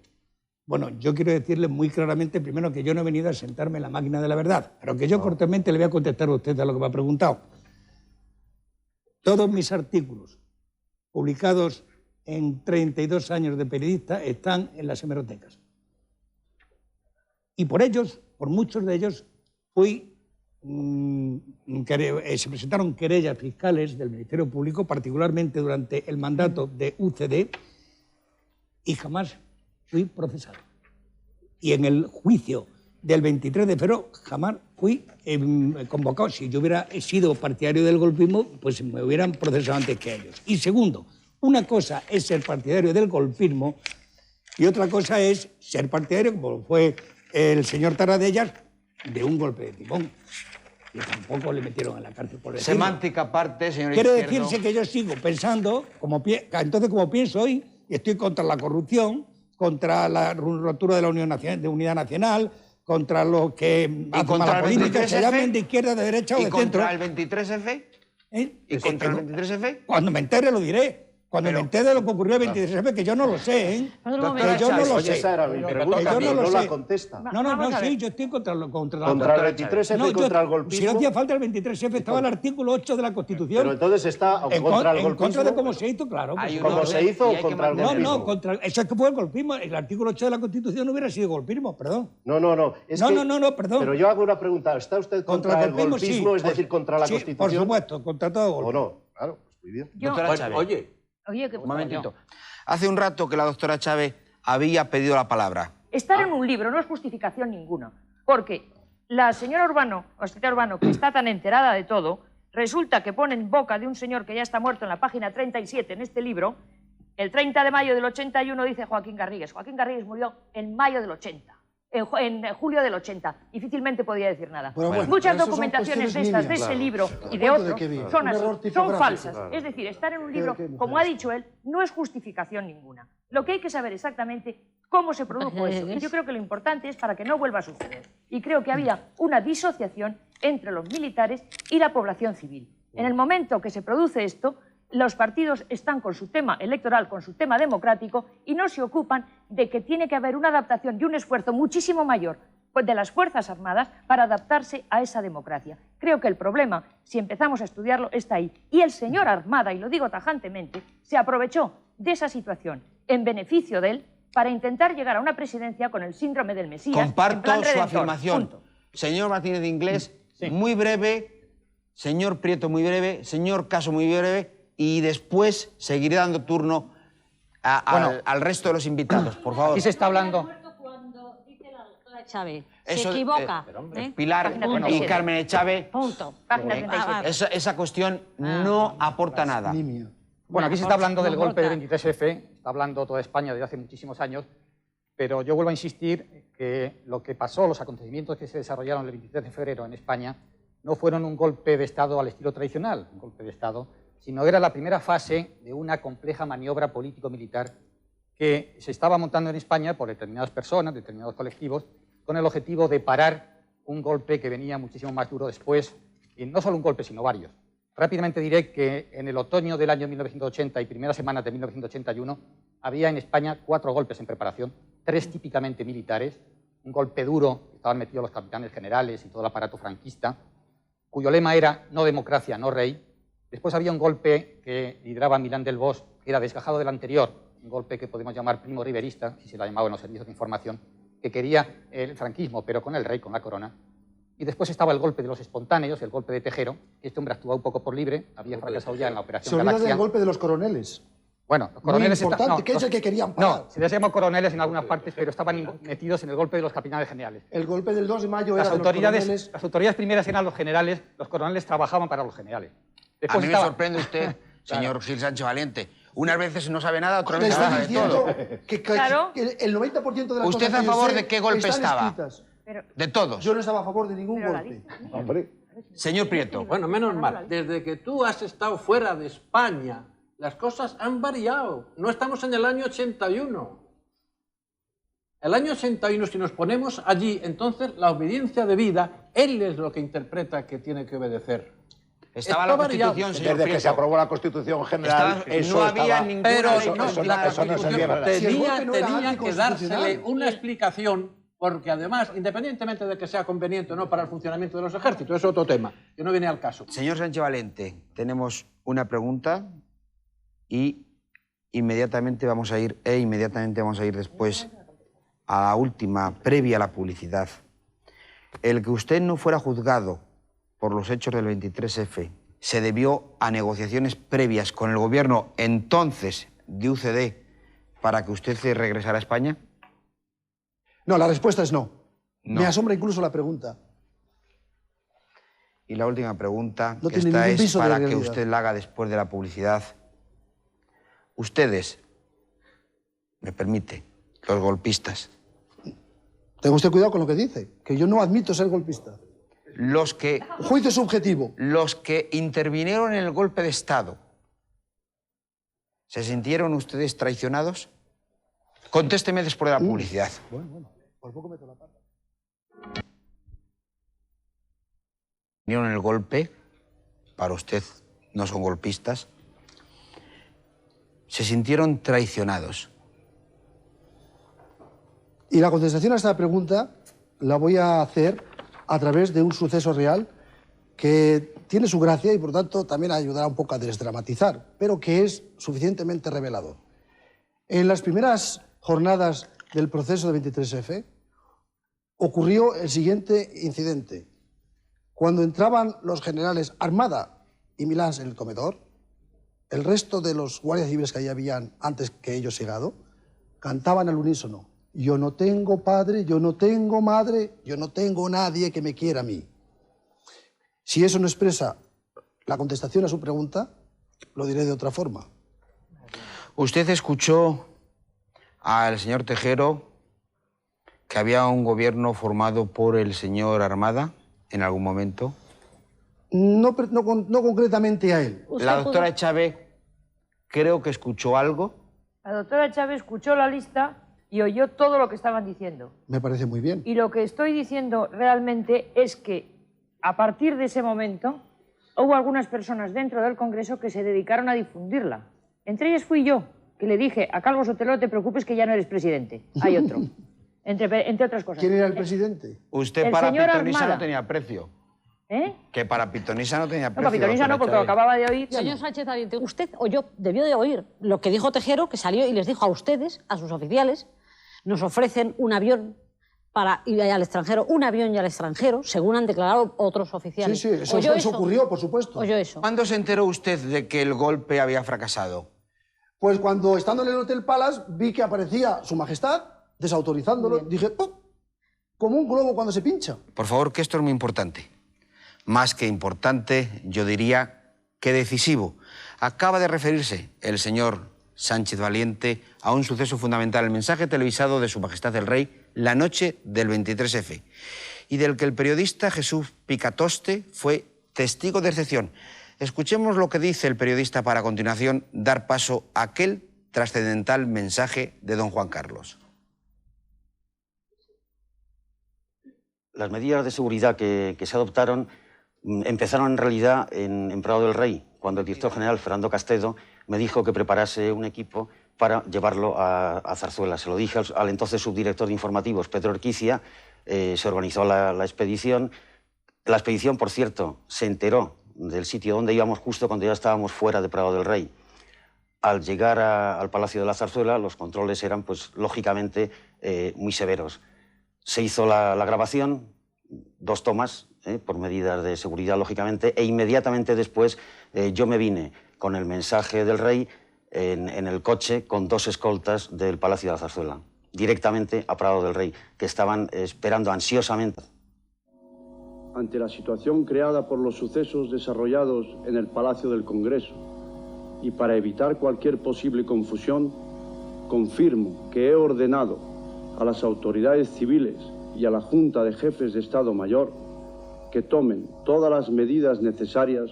Bueno, yo quiero decirle muy claramente, primero, que yo no he venido a sentarme en la máquina de la verdad, pero que yo cortésmente le voy a contestar a usted a lo que me ha preguntado. Todos mis artículos publicados en 32 años de periodista están en las hemerotecas. Y por ellos, por muchos de ellos, se presentaron querellas fiscales del Ministerio Público, particularmente durante el mandato de UCD, y jamás fui procesado. Y en el juicio del 23 de febrero jamás fui convocado. Si yo hubiera sido partidario del golpismo, pues me hubieran procesado antes que ellos. Y segundo, una cosa es ser partidario del golpismo y otra cosa es ser partidario, como fue el señor Taradellas, de un golpe de timón. Y tampoco le metieron en la cárcel por decirlo. Semántica aparte, señor Quiere Izquierdo. decirse que yo sigo pensando, entonces como pienso hoy, estoy contra la corrupción, contra la ruptura de la unidad nacional, contra los que hacen mala política, se llamen de izquierda, de derecha o de centro. ¿Y contra el 23F? ¿Y contra el 23F? Cuando me entere lo diré. Cuando me entere de lo que ocurrió el 23F, que yo no lo sé, ¿eh? Que yo no lo sé. Esa era mi pregunta, Que yo no lo no sé. la contesta. No, sí, yo estoy contra el 23F y contra el golpismo. Si no hacía falta el 23F, estaba el artículo 8 de la Constitución. Pero entonces está contra el golpismo. En contra de cómo se hizo, claro. ¿Cómo se hizo o contra el golpismo? No, eso es que fue el golpismo. El artículo 8 de la Constitución no hubiera sido golpismo, perdón. No, perdón. Pero yo hago una pregunta. ¿Está usted contra el golpismo, es decir, contra la Constitución? Por supuesto, contra todo golpe. ¿O no? Claro, pues muy bien. Doctora Chávez. Oye, un momentito. Hace un rato que la doctora Chávez había pedido la palabra. Estar en un libro no es justificación ninguna, porque la señora Urbano, o señora Urbano, que está tan enterada de todo, resulta que pone en boca de un señor que ya está muerto en la página 37 en este libro, el 30 de mayo del 81 dice Joaquín Garrigues. Joaquín Garrigues murió en mayo del 80. En julio del 80, difícilmente podía decir nada. Bueno, muchas documentaciones de estas, de ese libro y de otros, son así, son falsas. Es decir, estar en un libro, como ha dicho él, no es justificación ninguna. Lo que hay que saber exactamente cómo se produjo eso. Y yo creo que lo importante es para que no vuelva a suceder. Y creo que había una disociación entre los militares y la población civil. En el momento que se produce esto, los partidos están con su tema electoral, con su tema democrático, y no se ocupan de que tiene que haber una adaptación y un esfuerzo muchísimo mayor de las Fuerzas Armadas para adaptarse a esa democracia. Creo que el problema, si empezamos a estudiarlo, está ahí. Y el señor Armada, y lo digo tajantemente, se aprovechó de esa situación en beneficio de él para intentar llegar a una presidencia con el síndrome del Mesías. Comparto su afirmación. Señor Martínez de Inglés, muy breve. Señor Prieto, muy breve. Señor Caso, muy breve. Y después seguiré dando turno al resto de los invitados, por favor. Aquí se está hablando. Cuando dice la Chávez, Eso, se equivoca. Pilar y Carmen Echave. Punto. Esa cuestión no aporta nada. Bueno, aquí se está hablando del golpe del 23F, está hablando toda España desde hace muchísimos años, pero yo vuelvo a insistir que lo que pasó, los acontecimientos que se desarrollaron el 23 de febrero en España, no fueron un golpe de Estado al estilo tradicional, un golpe de Estado, sino era la primera fase de una compleja maniobra político-militar que se estaba montando en España por determinadas personas, determinados colectivos, con el objetivo de parar un golpe que venía muchísimo más duro después, y no solo un golpe, sino varios. Rápidamente diré que en el otoño del año 1980 y primeras semanas de 1981 había en España 4 golpes en preparación, 3 típicamente militares, un golpe duro, estaban metidos los capitanes generales y todo el aparato franquista, cuyo lema era no democracia, no rey. Después había un golpe que lideraba Milán del Bosch, que era desgajado del anterior, un golpe que podemos llamar primo riverista, si se la llamaba en los servicios de información, que quería el franquismo, pero con el rey, con la corona. Y después estaba el golpe de los espontáneos, el golpe de Tejero, que este hombre actuaba un poco por libre, había fracasado ya en la operación Galaxia. Se olvida del golpe de los coroneles. Bueno, los coroneles... Muy importante, que es el que querían parar. No, se les llamó coroneles en algunas partes, pero estaban metidos en el golpe de los capitanes generales. El golpe del 2 de mayo era de los coroneles. Las autoridades primeras eran los generales, los coroneles trabajaban para los generales. Después a mí me sorprende usted, señor Gil Sánchez Valiente. Unas veces no sabe nada, otras veces sabe de todo. Que el 90% de las ¿Usted cosas a favor de qué golpe estaba? Pero, de todos. Yo no estaba a favor de ningún golpe. Hombre. Señor Prieto. Bueno, menos mal. Desde que tú has estado fuera de España, las cosas han variado. No estamos en el año 81. El año 81, si nos ponemos allí, entonces la obediencia debida, él es lo que interpreta que tiene que obedecer. Estaba la Constitución, señor Desde que se aprobó la Constitución General, no había ninguna Pero ley. la Constitución tenía que dársele constitucional. una explicación, porque además, independientemente de que sea conveniente o no para el funcionamiento de los ejércitos, es otro tema, que no viene al caso. Señor Sánchez Valente, tenemos una pregunta y inmediatamente vamos a ir después a la última, previa a la publicidad. El que usted no fuera juzgado por los hechos del 23F se debió a negociaciones previas con el gobierno entonces de UCD para que usted se regresara a España. No, la respuesta es no. No. Me asombra incluso la pregunta. Y la última pregunta, No que tiene esta ningún es viso de para que realidad. usted la haga después de la publicidad. Ustedes, me permite, los golpistas. Tenga usted cuidado con lo que dice, que yo no admito ser golpista. Los que... Juicio subjetivo. Los que intervinieron en el golpe de Estado, ¿se sintieron ustedes traicionados? Contésteme después de la publicidad. Bueno, por poco meto la pata. ¿Intervinieron en el golpe? Para usted no son golpistas. Se sintieron traicionados. Y la contestación a esta pregunta la voy a hacer a través de un suceso real que tiene su gracia y, por tanto, también ayudará un poco a desdramatizar, pero que es suficientemente revelador. En las primeras jornadas del proceso de 23F ocurrió el siguiente incidente. Cuando entraban los generales Armada y Milans en el comedor, el resto de los guardias civiles que allí habían antes que ellos llegado cantaban al unísono: yo no tengo padre, yo no tengo madre, yo no tengo nadie que me quiera a mí. Si eso no expresa la contestación a su pregunta, lo diré de otra forma. ¿Usted escuchó al señor Tejero que había un gobierno formado por el señor Armada en algún momento? No concretamente a él. La doctora Echave creo que escuchó algo. La doctora Chávez escuchó la lista y oyó todo lo que estaban diciendo. Me parece muy bien. Y lo que estoy diciendo realmente es que a partir de ese momento hubo algunas personas dentro del Congreso que se dedicaron a difundirla. Entre ellas fui yo, que le dije a Calvo Sotelo: no te preocupes que ya no eres presidente, hay otro. Entre otras cosas. ¿Quién era el presidente? Usted El para señor Pitonisa Armada. no tenía precio. ¿Eh? Que para Pitonisa no tenía No, precio. para Pitonisa no, doctora porque lo Echave. acababa de oír. Señor Sánchez Valiente, usted debió de oír lo que dijo Tejero, que salió y les dijo a ustedes, a sus oficiales: nos ofrecen un avión para ir al extranjero, un avión y al extranjero, según han declarado otros oficiales. Sí, sí, eso ocurrió, por supuesto. Oyó eso. ¿Cuándo se enteró usted de que el golpe había fracasado? Pues cuando, estando en el Hotel Palace, vi que aparecía Su Majestad, desautorizándolo. Dije, ¡pum!, como un globo cuando se pincha. Por favor, que esto es muy importante. Más que importante, yo diría que decisivo. Acaba de referirse el señor Sánchez Valiente a un suceso fundamental, el mensaje televisado de Su Majestad el Rey la noche del 23F, y del que el periodista Jesús Picatoste fue testigo de excepción. Escuchemos lo que dice el periodista para a continuación dar paso a aquel trascendental mensaje de don Juan Carlos. Las medidas de seguridad que se adoptaron empezaron en realidad en Prado del Rey, cuando el director general Fernando Castedo me dijo que preparase un equipo para llevarlo a Zarzuela. Se lo dije al entonces subdirector de informativos, Pedro Urquicia, se organizó la expedición. La expedición, por cierto, se enteró del sitio donde íbamos justo cuando ya estábamos fuera de Prado del Rey. Al llegar al Palacio de la Zarzuela, los controles eran, pues, lógicamente, muy severos. Se hizo la grabación, 2 tomas, por medidas de seguridad, lógicamente, e inmediatamente después yo me vine con el mensaje del rey en el coche con 2 escoltas del Palacio de la Zarzuela, directamente a Prado del Rey, que estaban esperando ansiosamente. Ante la situación creada por los sucesos desarrollados en el Palacio del Congreso y para evitar cualquier posible confusión, confirmo que he ordenado a las autoridades civiles y a la Junta de Jefes de Estado Mayor que tomen todas las medidas necesarias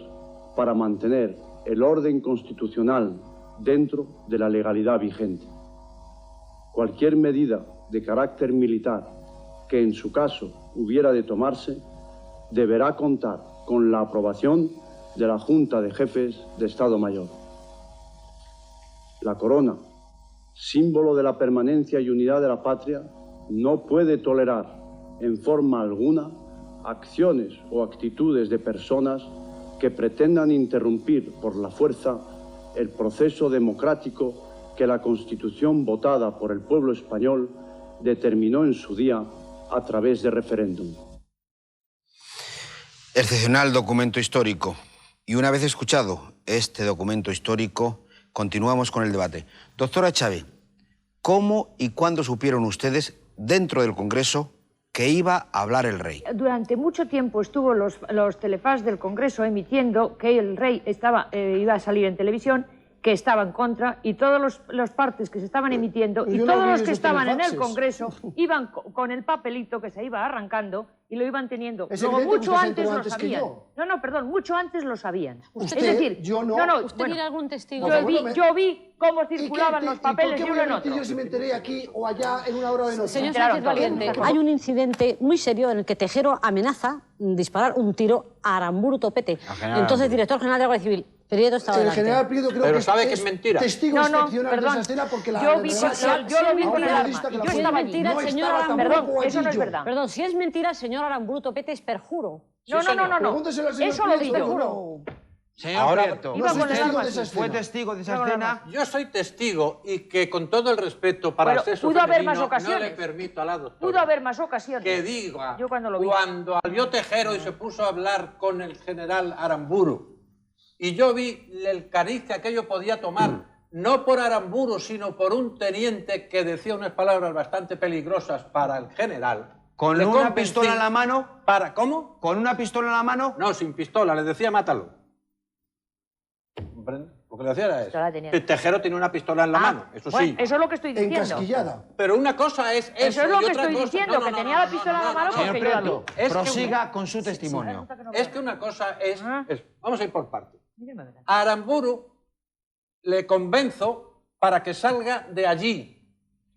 para mantener el orden constitucional dentro de la legalidad vigente. Cualquier medida de carácter militar que en su caso hubiera de tomarse deberá contar con la aprobación de la Junta de Jefes de Estado Mayor. La corona, símbolo de la permanencia y unidad de la patria, no puede tolerar en forma alguna acciones o actitudes de personas que pretendan interrumpir por la fuerza el proceso democrático que la Constitución votada por el pueblo español determinó en su día a través de referéndum. Excepcional documento histórico. Y una vez escuchado este documento histórico, continuamos con el debate. Doctora Echave, ¿cómo y cuándo supieron ustedes, dentro del Congreso, que iba a hablar el rey? Durante mucho tiempo estuvo los telefax del Congreso emitiendo que el rey iba a salir en televisión, que estaba en contra, y todas las partes que se estaban emitiendo y todos los que estaban en el Congreso iban con el papelito que se iba arrancando y lo iban teniendo. Luego, mucho antes lo sabían. No, perdón, mucho antes lo sabían. Es decir, yo no. ¿Usted tiene algún testigo? Yo vi cómo circulaban los papeles de uno en otro. Yo si me enteré aquí o allá en una hora de noche. Señor Sánchez Valiente, hay un incidente muy serio en el que Tejero amenaza disparar un tiro a Aramburu Topete, entonces director general de la Guardia Civil. Prieto estaba delante. El general Prieto creo pero que sabe que es mentira. Testigo excepcional de esa escena porque la... Yo lo vi con el arma. Yo estaba allí. No estaba tampoco. Perdón, eso no es verdad. Perdón, si es mentira, el señor Aramburu Topete es perjuro. No. Eso lo vi yo. Señor Prieto, ¿fue testigo de esa escena? Yo soy testigo y que con todo el respeto para el sexo femenino no le permito a la doctora. Pudo haber más ocasiones. Que diga, yo cuando lo vi. Cuando vio Tejero y se puso a hablar con el general Aramburu, y yo vi el cariz que aquello podía tomar, no por Aramburu, sino por un teniente que decía unas palabras bastante peligrosas para el general. ¿Con una pistola en la mano? ¿Cómo? ¿Con una pistola en la mano? No, sin pistola, le decía mátalo. Lo que le decía era eso. El Tejero tiene una pistola en la mano, eso sí. Eso es lo que estoy diciendo. Encasquillada. Pero una cosa es eso es lo que estoy diciendo, que tenía la pistola en la mano porque yo la vi. Prosiga con su testimonio. Es que una cosa es... Vamos a ir por partes. A Aramburu le convenzo para que salga de allí.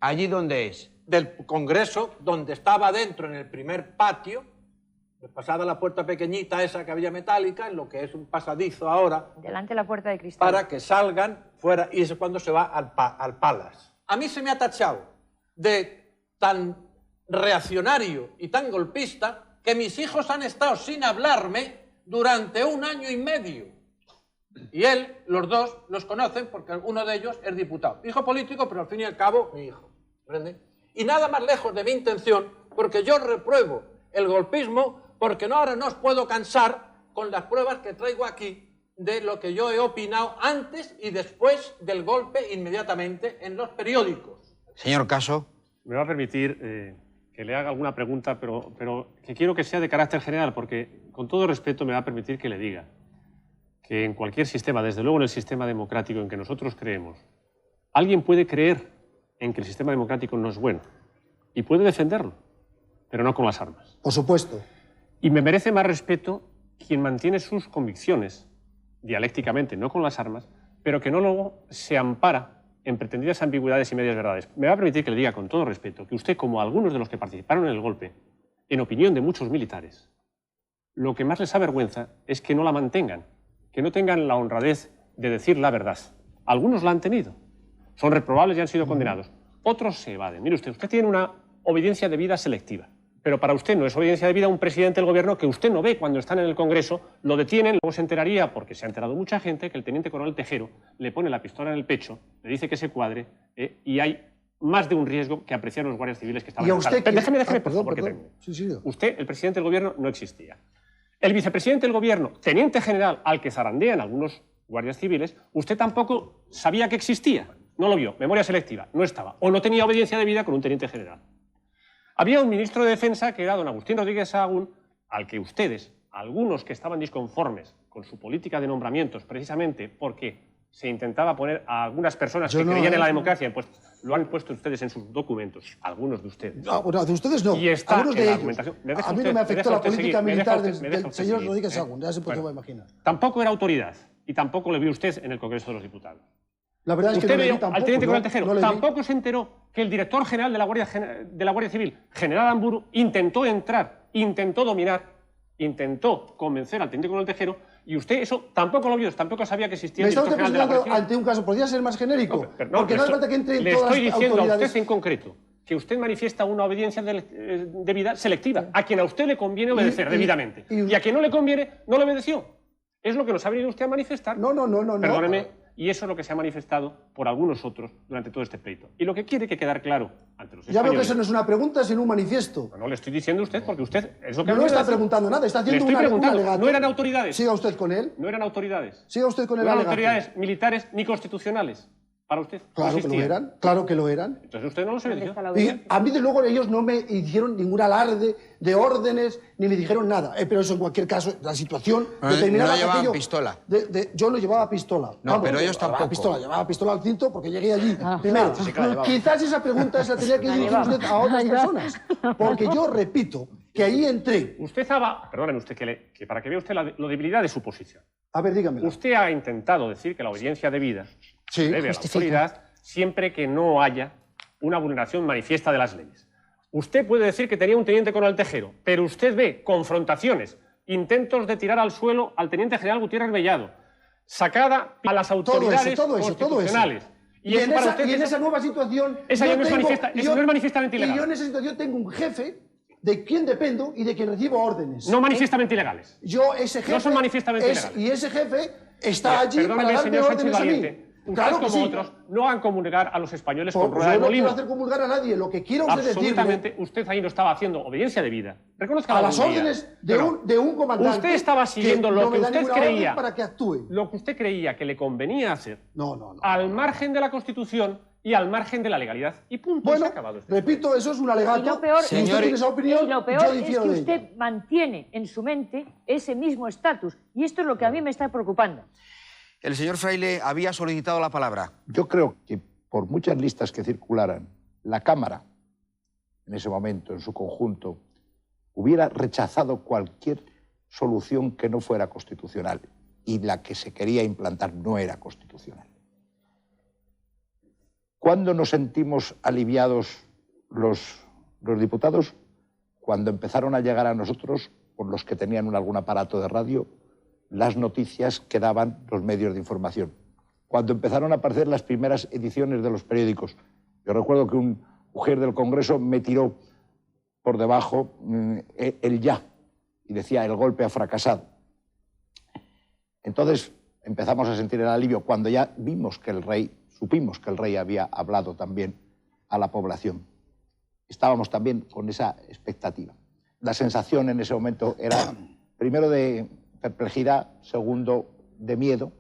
¿Allí dónde es? Del Congreso, donde estaba dentro, en el primer patio, pasada la puerta pequeñita esa que había metálica, en lo que es un pasadizo ahora. Delante de la puerta de cristal. Para que salgan fuera, y eso es cuando se va al Palace. A mí se me ha tachado de tan reaccionario y tan golpista que mis hijos han estado sin hablarme durante 1 año y medio. Y él, los dos, los conocen porque uno de ellos es diputado. Hijo político, pero al fin y al cabo, mi hijo. ¿Comprende? Y nada más lejos de mi intención, porque yo repruebo el golpismo, porque ahora no os puedo cansar con las pruebas que traigo aquí de lo que yo he opinado antes y después del golpe inmediatamente en los periódicos. Señor Caso. Me va a permitir que le haga alguna pregunta, pero que quiero que sea de carácter general, porque con todo respeto me va a permitir que le diga que en cualquier sistema, desde luego en el sistema democrático en que nosotros creemos, alguien puede creer en que el sistema democrático no es bueno y puede defenderlo, pero no con las armas. Por supuesto. Y me merece más respeto quien mantiene sus convicciones dialécticamente, no con las armas, pero que no luego se ampara en pretendidas ambigüedades y medias verdades. Me va a permitir que le diga con todo respeto que usted, como algunos de los que participaron en el golpe, en opinión de muchos militares, lo que más les avergüenza es que no la mantengan, que no tengan la honradez de decir la verdad. Algunos la han tenido, son reprobables y han sido condenados. Otros se evaden. Mire usted tiene una obediencia debida selectiva, pero para usted no es obediencia debida un presidente del gobierno que usted no ve cuando están en el Congreso, lo detienen, luego se enteraría, porque se ha enterado mucha gente, que el teniente coronel Tejero le pone la pistola en el pecho, le dice que se cuadre, y hay más de un riesgo que apreciaron los guardias civiles que estaban en el Congreso. Déjeme, por favor, que termine. Usted, el presidente del gobierno, no existía. El vicepresidente del gobierno, teniente general, al que zarandean algunos guardias civiles, usted tampoco sabía que existía. No lo vio, memoria selectiva, no estaba. O no tenía obediencia debida con un teniente general. Había un ministro de Defensa que era don Agustín Rodríguez Sahagún, al que ustedes, algunos que estaban disconformes con su política de nombramientos, precisamente porque se intentaba poner a algunas personas que creían en la democracia, pues lo han puesto ustedes en sus documentos, algunos de ustedes. No, de ustedes no, y está algunos de en la ellos. argumentación. A mí no me afectó la política militar del señor Rodríguez Sahagún, ya se puede imaginar. Tampoco era autoridad y tampoco le vio usted en el Congreso de los Diputados. La verdad es que usted no le vio vi tampoco, al teniente coronel Tejero, no tampoco se enteró que el director general de la Guardia Civil, general Aramburu, intentó entrar, intentó dominar, intentó convencer al teniente coronel Tejero Y usted eso tampoco lo vio, tampoco sabía que existía el director general de la policía. Policía. Ante un caso, ¿podría ser más genérico? Porque no hace falta que entre en le todas estoy las diciendo autoridades. a usted en concreto que usted manifiesta una obediencia debida selectiva, a quien a usted le conviene obedecer debidamente. Y a quien no le conviene, no le obedeció. Es lo que nos ha venido usted a manifestar. No. Perdóneme. Y eso es lo que se ha manifestado por algunos otros durante todo este pleito. Y lo que quiere que quedar claro ante los españoles... Ya veo que eso no es una pregunta, sino un manifiesto. No le estoy diciendo a usted porque usted... Es lo que no está preguntando nada, está haciendo un alegato. ¿No eran autoridades? Siga usted con él. ¿No eran autoridades? Siga usted con el alegato. alegato. ¿No eran autoridades militares ni constitucionales para usted? Claro que lo eran, claro que lo eran. Entonces usted no lo obedeció. Y a mí, desde luego, ellos no me hicieron ningún alarde de órdenes, ni me dijeron nada. Pero eso, en cualquier caso, la situación determinada... No llevaban pistola. Yo no llevaba pistola. No, pero ellos tampoco. Llevaba pistola al cinto porque llegué allí. Primero, quizás esa pregunta se la tenía que dirigir usted a otras personas. Porque yo repito que ahí entré. Usted perdóneme usted, que para que vea usted la debilidad de su posición. A ver, dígame. Usted ha intentado decir que la obediencia debida debe a la autoridad siempre que no haya una vulneración manifiesta de las leyes. Usted puede decir que tenía un teniente coronel Tejero, pero usted ve confrontaciones, intentos de tirar al suelo al teniente general Gutiérrez Mellado, sacada a las autoridades constitucionales. Y en esa nueva situación... Esa no es manifiestamente ilegal. Y yo en esa situación tengo un jefe de quien dependo y de quien recibo órdenes. No manifiestamente ilegales. Ese jefe... No son manifiestamente ilegales. Y ese jefe está allí para darme órdenes a mí. Ustedes, como otros, no hagan comulgar a los españoles con rueda de molino. molino. No quiero hacer comulgar a nadie. Lo que quiero usted absolutamente, usted ahí no estaba haciendo obediencia debida. Reconozca a las órdenes de un comandante. Usted estaba siguiendo lo que usted creía. Para que actúe. Lo que usted creía que le convenía hacer. Al margen de la Constitución y al margen de la legalidad. Y punto. Bueno, se ha acabado repito, eso es un alegato. Y lo peor, si usted tiene esa opinión, lo peor yo es difiero que de usted ella. mantiene en su mente ese mismo estatus. Y esto es lo que a mí me está preocupando. El señor Fraile había solicitado la palabra. Yo creo que por muchas listas que circularan, la Cámara, en ese momento, en su conjunto, hubiera rechazado cualquier solución que no fuera constitucional. Y la que se quería implantar no era constitucional. ¿Cuándo nos sentimos aliviados los diputados? Cuando empezaron a llegar a nosotros, por los que tenían algún aparato de radio, las noticias que daban los medios de información. Cuando empezaron a aparecer las primeras ediciones de los periódicos. Yo recuerdo que un mujer del Congreso me tiró por debajo el ya y decía el golpe ha fracasado. Entonces empezamos a sentir el alivio cuando ya supimos que el rey había hablado también a la población. Estábamos también con esa expectativa. La sensación en ese momento era, primero, de perplejidad, segundo, de miedo,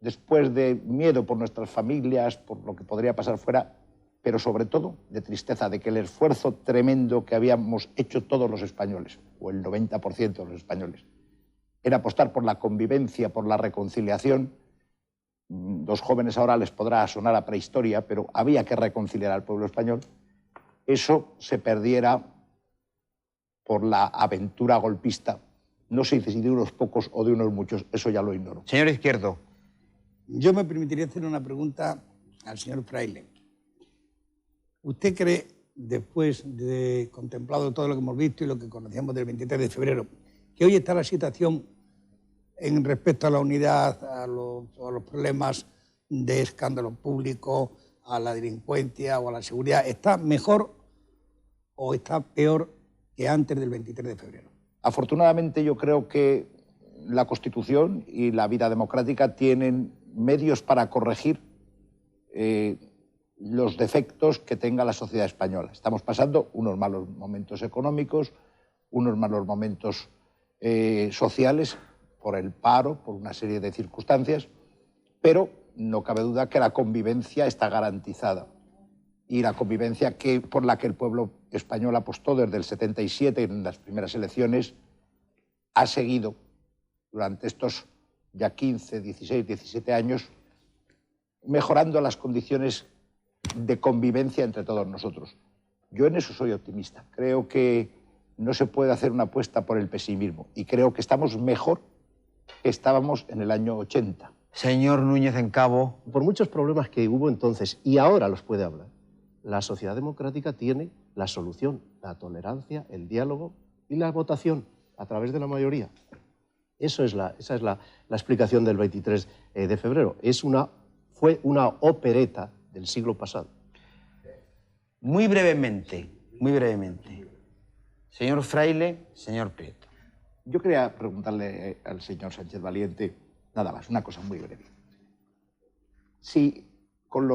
después de miedo por nuestras familias, por lo que podría pasar fuera, pero sobre todo de tristeza, de que el esfuerzo tremendo que habíamos hecho todos los españoles, o el 90% de los españoles, era apostar por la convivencia, por la reconciliación. Los jóvenes ahora les podrá sonar a prehistoria, pero había que reconciliar al pueblo español. Eso se perdiera por la aventura golpista. No sé si de unos pocos o de unos muchos, eso ya lo ignoro. Señor Izquierdo. Yo me permitiría hacer una pregunta al señor Fraile. ¿Usted cree, después de contemplado todo lo que hemos visto y lo que conocíamos del 23 de febrero, que hoy está la situación en respecto a la unidad, a los problemas de escándalo público, a la delincuencia o a la seguridad, está mejor o está peor que antes del 23 de febrero? Afortunadamente yo creo que la Constitución y la vida democrática tienen medios para corregir los defectos que tenga la sociedad española. Estamos pasando unos malos momentos económicos, unos malos momentos sociales, por el paro, por una serie de circunstancias, pero no cabe duda que la convivencia está garantizada. Y la convivencia por la que el pueblo español apostó desde el 77 en las primeras elecciones ha seguido durante estos ya 15, 16, 17 años mejorando las condiciones de convivencia entre todos nosotros. Yo en eso soy optimista. Creo que no se puede hacer una apuesta por el pesimismo y creo que estamos mejor que estábamos en el año 80. Señor Núñez en Cabo. Por muchos problemas que hubo entonces y ahora los puede hablar, la sociedad democrática tiene la solución, la tolerancia, el diálogo y la votación a través de la mayoría. esa es la explicación del 23 de febrero. Fue una opereta del siglo pasado. Muy brevemente. Señor Fraile, señor Prieto. Yo quería preguntarle al señor Sánchez Valiente, nada más, una cosa muy breve. Si con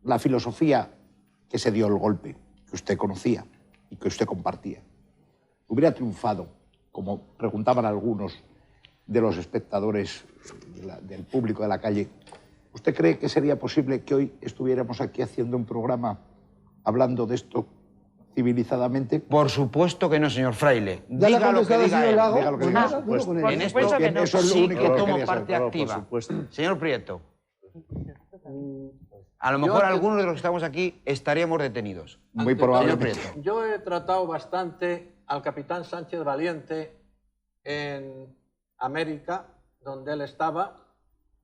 la filosofía que se dio el golpe, que usted conocía y que usted compartía, hubiera triunfado, como preguntaban algunos de los espectadores del público de la calle, ¿usted cree que sería posible que hoy estuviéramos aquí haciendo un programa hablando de esto civilizadamente? Por supuesto que no, señor Fraile. Diga lo que diga él. Diga lo que diga. En esto sí que tomo parte activa. Señor Prieto, a lo mejor algunos de los que estamos aquí estaríamos detenidos. Muy probablemente. Yo he tratado bastante al capitán Sánchez Valiente en América, donde él estaba,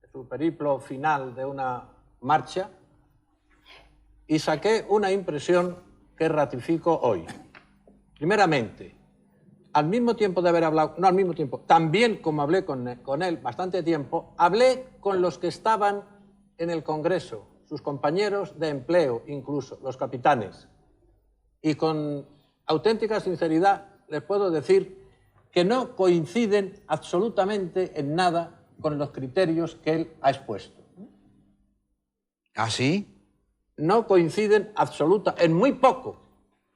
en su periplo final de una marcha, y saqué una impresión que ratifico hoy. Primeramente, al mismo tiempo de haber hablado, no al mismo tiempo, también como hablé con él bastante tiempo, hablé con los que estaban en el Congreso, sus compañeros de empleo, incluso los capitanes. Y con auténtica sinceridad les puedo decir que no coinciden absolutamente en nada con los criterios que él ha expuesto. ¿Ah, sí? No coinciden en muy poco.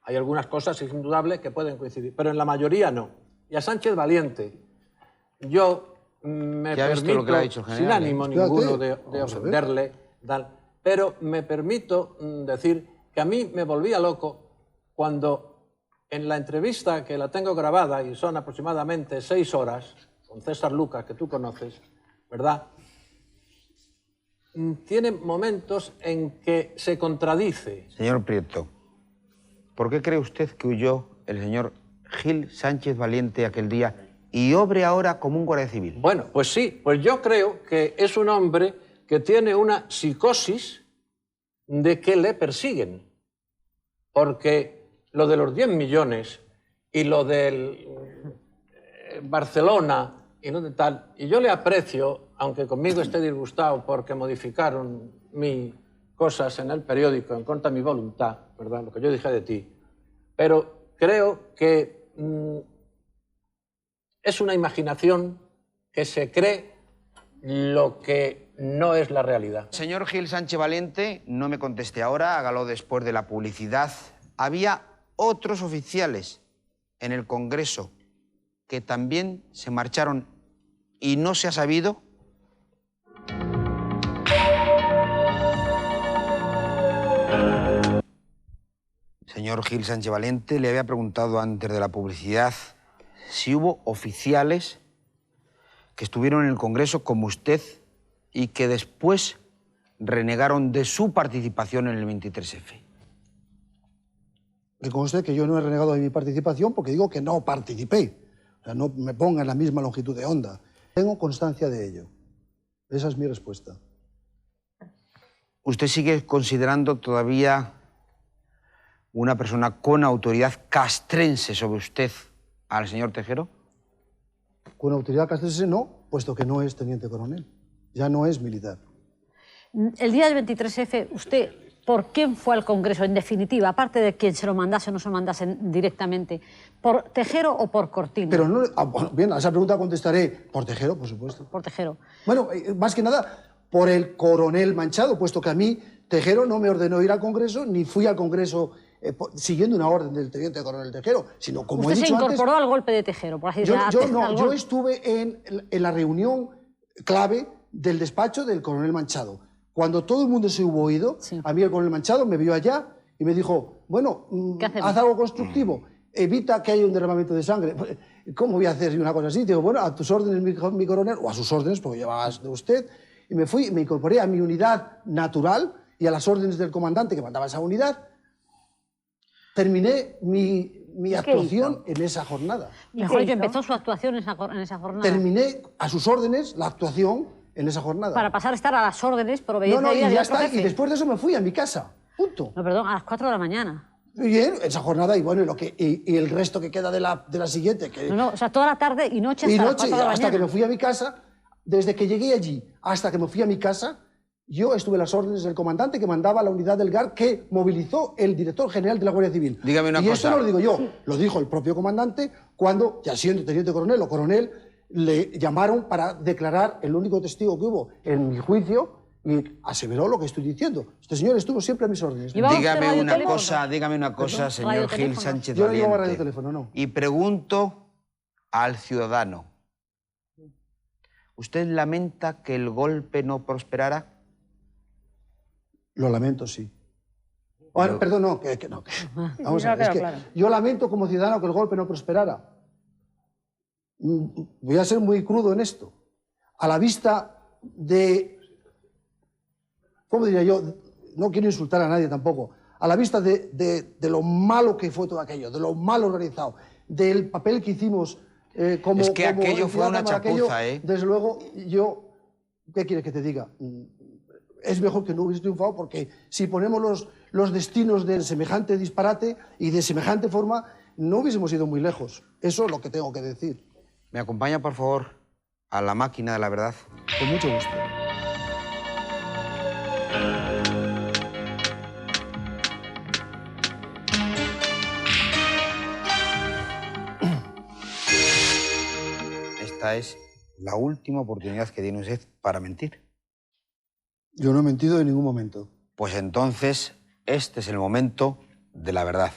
Hay algunas cosas indudable que pueden coincidir, pero en la mayoría no. Y a Sánchez Valiente, yo me permito, lo que le ha dicho el general, sin ánimo ninguno de ofenderle, pero me permito decir que a mí me volvía loco cuando en la entrevista, que la tengo grabada y son aproximadamente 6 horas, con César Lucas, que tú conoces, ¿verdad?, tiene momentos en que se contradice. Señor Prieto, ¿por qué cree usted que huyó el señor Gil Sánchez Valiente aquel día y obre ahora como un guardia civil? Bueno, pues sí, pues yo creo que es un hombre que tiene una psicosis de que le persiguen. Porque lo de los 10 millones y lo del Barcelona y no de tal, y yo le aprecio, aunque conmigo esté disgustado porque modificaron mis cosas en el periódico en contra de mi voluntad, ¿verdad?, lo que yo dije de ti, pero creo que es una imaginación que se cree lo que no es la realidad. Señor Gil Sánchez Valiente, no me conteste ahora, hágalo después de la publicidad. Había otros oficiales en el Congreso que también se marcharon y no se ha sabido. Señor Gil Sánchez Valiente, le había preguntado antes de la publicidad si hubo oficiales que estuvieron en el Congreso como usted y que después renegaron de su participación en el 23F. Que conste que yo no he renegado de mi participación porque digo que no participé. O sea, no me ponga en la misma longitud de onda. Tengo constancia de ello. Esa es mi respuesta. ¿Usted sigue considerando todavía una persona con autoridad castrense sobre usted al señor Tejero? Con autoridad castrense no, puesto que no es teniente coronel. Ya no es militar. El día del 23F, usted, ¿por quién fue al Congreso? En definitiva, aparte de quien se lo mandase o no se lo mandase directamente, ¿por Tejero o por Cortina? Pero no, bueno, bien, a esa pregunta contestaré por Tejero, por supuesto. Por Tejero. Bueno, más que nada por el coronel Manchado, puesto que a mí Tejero no me ordenó ir al Congreso, ni fui al Congreso siguiendo una orden del teniente coronel Tejero, sino como he dicho antes... ¿Usted se incorporó al golpe de Tejero, por así decirlo? Yo estuve en la reunión clave del despacho del coronel Manchado. Cuando todo el mundo se hubo ido, sí, a mí el coronel Manchado me vio allá y me dijo, bueno, haz algo constructivo, evita que haya un derramamiento de sangre. ¿Cómo voy a hacer una cosa así? Digo, bueno, a tus órdenes, mi coronel, o a sus órdenes, porque llevabas de usted. Y me fui, me incorporé a mi unidad natural y a las órdenes del comandante que mandaba esa unidad. Terminé mi actuación en esa jornada. Mejor yo, empezó su actuación en esa jornada. Terminé a sus órdenes la actuación en esa jornada. Para pasar a estar a las órdenes por obediencia y ya está. Y después de eso me fui a mi casa. Punto. No, perdón, a las 4 de la mañana. Bien, esa jornada y bueno, y el resto que queda de la siguiente. Que, o sea, toda la tarde y noche hasta las 4 de la mañana. Hasta que me fui a mi casa, desde que llegué allí hasta que me fui a mi casa, yo estuve a las órdenes del comandante que mandaba la unidad del GAR que movilizó el director general de la Guardia Civil. Dígame una cosa. Y esto no lo digo yo, lo dijo el propio comandante cuando, ya siendo teniente coronel o coronel, le llamaron para declarar el único testigo que hubo en mi juicio y aseveró lo que estoy diciendo. Este señor estuvo siempre a mis órdenes. Dígame una cosa, señor Gil Sánchez Valiente. Yo no llevaba radioteléfono, no. Y pregunto al ciudadano, ¿usted lamenta que el golpe no prosperara? Lo lamento, sí. Perdón, no, que no. Vamos a ver, es que yo lamento como ciudadano que el golpe no prosperara. Voy a ser muy crudo en esto. A la vista de... ¿Cómo diría yo? No quiero insultar a nadie tampoco. A la vista de lo malo que fue todo aquello, de lo mal organizado, del papel que hicimos como... Es que aquello fue una chapuza, Desde luego, yo... ¿Qué quieres que te diga? Es mejor que no hubiese triunfado porque si ponemos los destinos de semejante disparate y de semejante forma, no hubiésemos ido muy lejos. Eso es lo que tengo que decir. ¿Me acompaña, por favor, a la máquina de la verdad? Con mucho gusto. Esta es la última oportunidad que tiene usted para mentir. Yo no he mentido en ningún momento. Pues entonces, este es el momento de la verdad.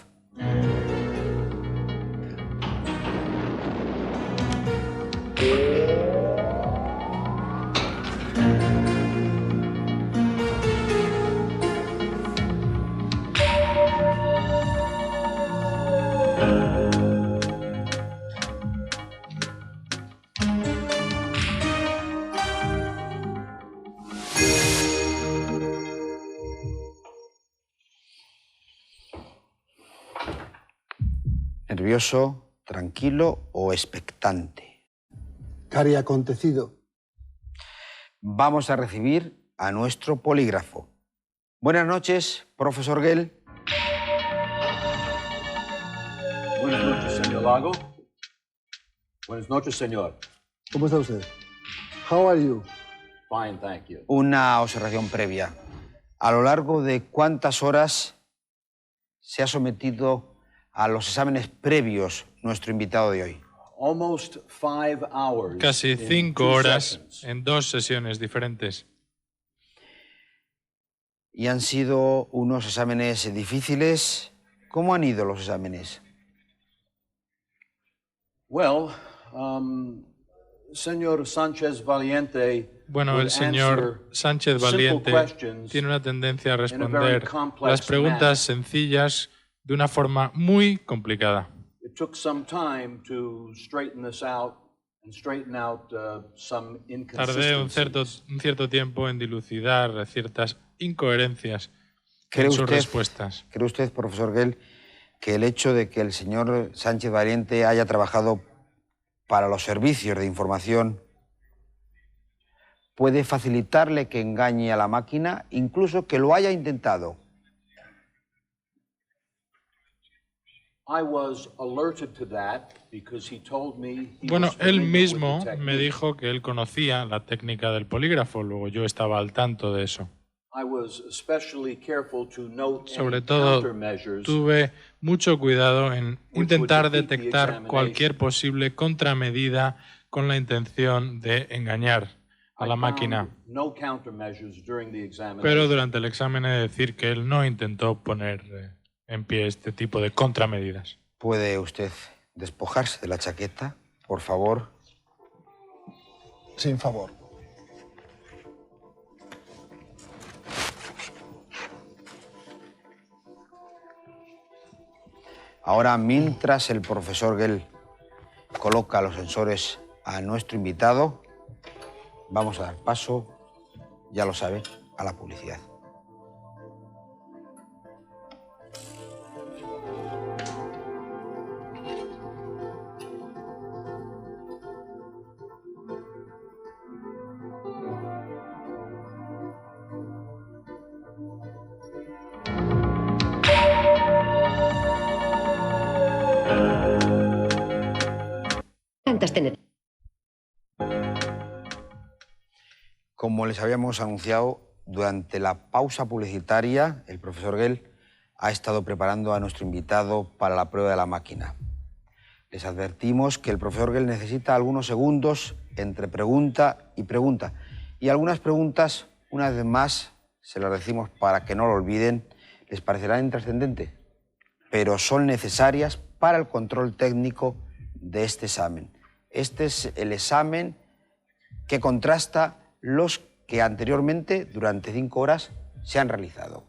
¿Nervioso, tranquilo o expectante? Cari acontecido. Vamos a recibir a nuestro polígrafo. Buenas noches, profesor Gell. Buenas noches, señor Lago. Buenas noches, señor. ¿Cómo está usted? How are you? Fine, thank you. Una observación previa. ¿A lo largo de cuántas horas se ha sometido a los exámenes previos nuestro invitado de hoy? Casi 5 horas en 2 sesiones diferentes. ¿Y han sido unos exámenes difíciles? ¿Cómo han ido los exámenes? Señor Sánchez Valiente. Bueno, el señor Sánchez Valiente tiene una tendencia a responder las preguntas sencillas de una forma muy complicada. Tardé un cierto tiempo en dilucidar ciertas incoherencias en sus respuestas. ¿Cree usted, profesor Gell, que el hecho de que el señor Sánchez Valiente haya trabajado para los servicios de información puede facilitarle que engañe a la máquina, incluso que lo haya intentado? Bueno, él mismo me dijo que él conocía la técnica del polígrafo, luego yo estaba al tanto de eso. Sobre todo, tuve mucho cuidado en intentar detectar cualquier posible contramedida con la intención de engañar a la máquina. Pero durante el examen he de decir que él no intentó poner en pie este tipo de contramedidas. ¿Puede usted despojarse de la chaqueta, por favor? Sin favor. Ahora, mientras el profesor Gell coloca los sensores a nuestro invitado, vamos a dar paso, ya lo sabe, a la publicidad. tantas tener. Como les habíamos anunciado, durante la pausa publicitaria, el profesor Gell ha estado preparando a nuestro invitado para la prueba de la máquina. Les advertimos que el profesor Gell necesita algunos segundos entre pregunta y pregunta. Y algunas preguntas, una vez más, se las decimos para que no lo olviden, les parecerán intrascendentes, pero son necesarias para el control técnico de este examen. Este es el examen que contrasta los que anteriormente, durante 5 horas, se han realizado.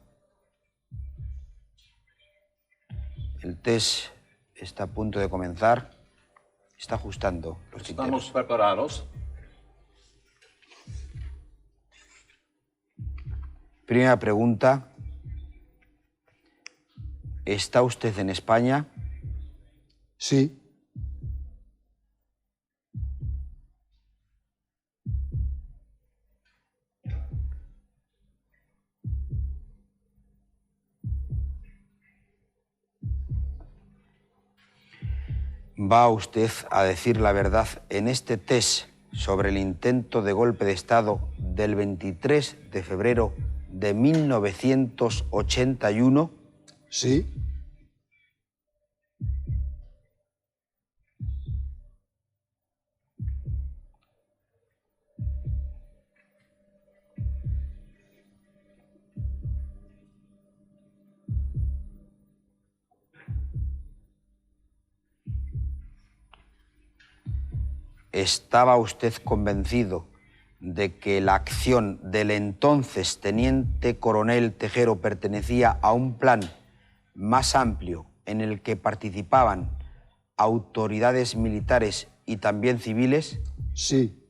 El test está a punto de comenzar. Está ajustando los tinteros. Estamos preparados. Primera pregunta. ¿Está usted en España? Sí. ¿Va usted a decir la verdad en este test sobre el intento de golpe de Estado del 23 de febrero de 1981? Sí. ¿Estaba usted convencido de que la acción del entonces teniente coronel Tejero pertenecía a un plan más amplio en el que participaban autoridades militares y también civiles? Sí.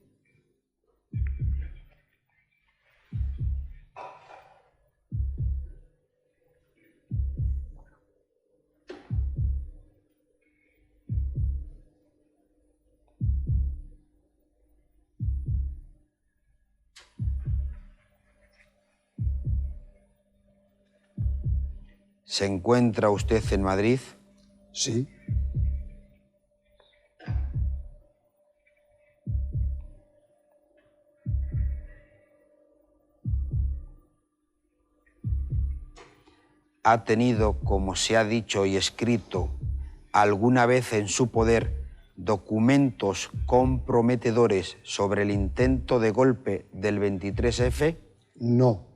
¿Se encuentra usted en Madrid? Sí. ¿Ha tenido, como se ha dicho y escrito, alguna vez en su poder documentos comprometedores sobre el intento de golpe del 23F? No.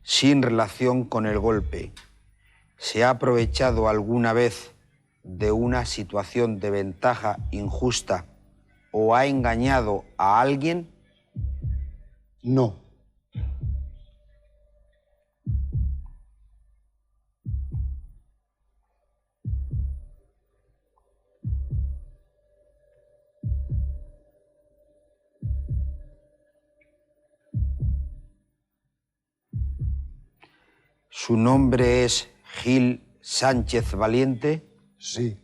Sin relación con el golpe, ¿se ha aprovechado alguna vez de una situación de ventaja injusta o ha engañado a alguien? No. ¿Su nombre es Gil Sánchez Valiente? Sí.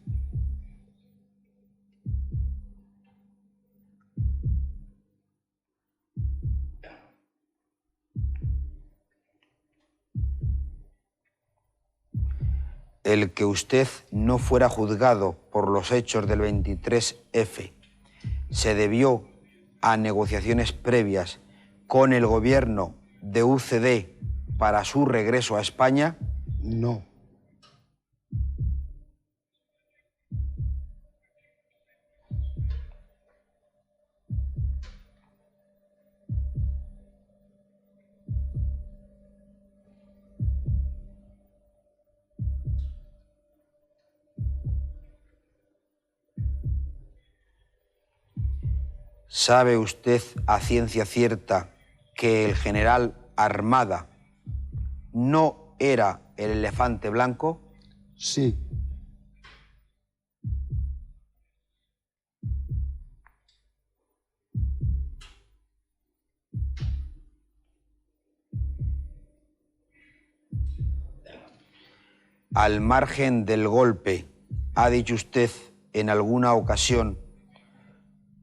El que usted no fuera juzgado por los hechos del 23F se debió a negociaciones previas con el gobierno de UCD para su regreso a España? No. ¿Sabe usted a ciencia cierta que el general Armada no era el elefante blanco? Sí. al margen del golpe, ¿ha dicho usted en alguna ocasión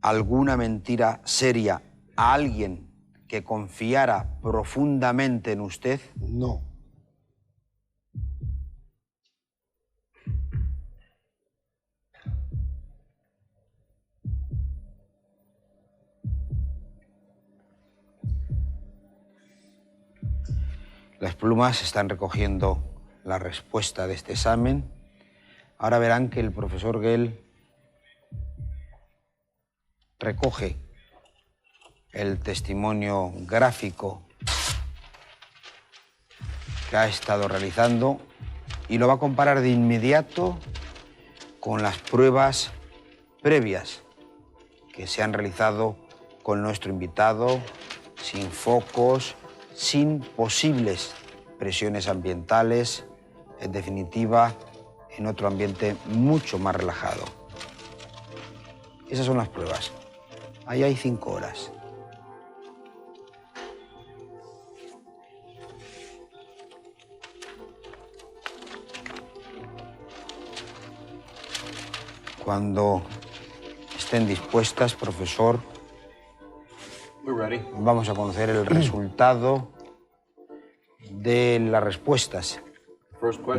alguna mentira seria a alguien que confiara profundamente en usted? No. Las plumas están recogiendo la respuesta de este examen. Ahora verán que el profesor Gell recoge el testimonio gráfico que ha estado realizando y lo va a comparar de inmediato con las pruebas previas que se han realizado con nuestro invitado, sin focos, sin posibles presiones ambientales, en definitiva, en otro ambiente mucho más relajado. Esas son las pruebas. Ahí hay 5 horas. Cuando estén dispuestas, profesor, vamos a conocer el resultado de las respuestas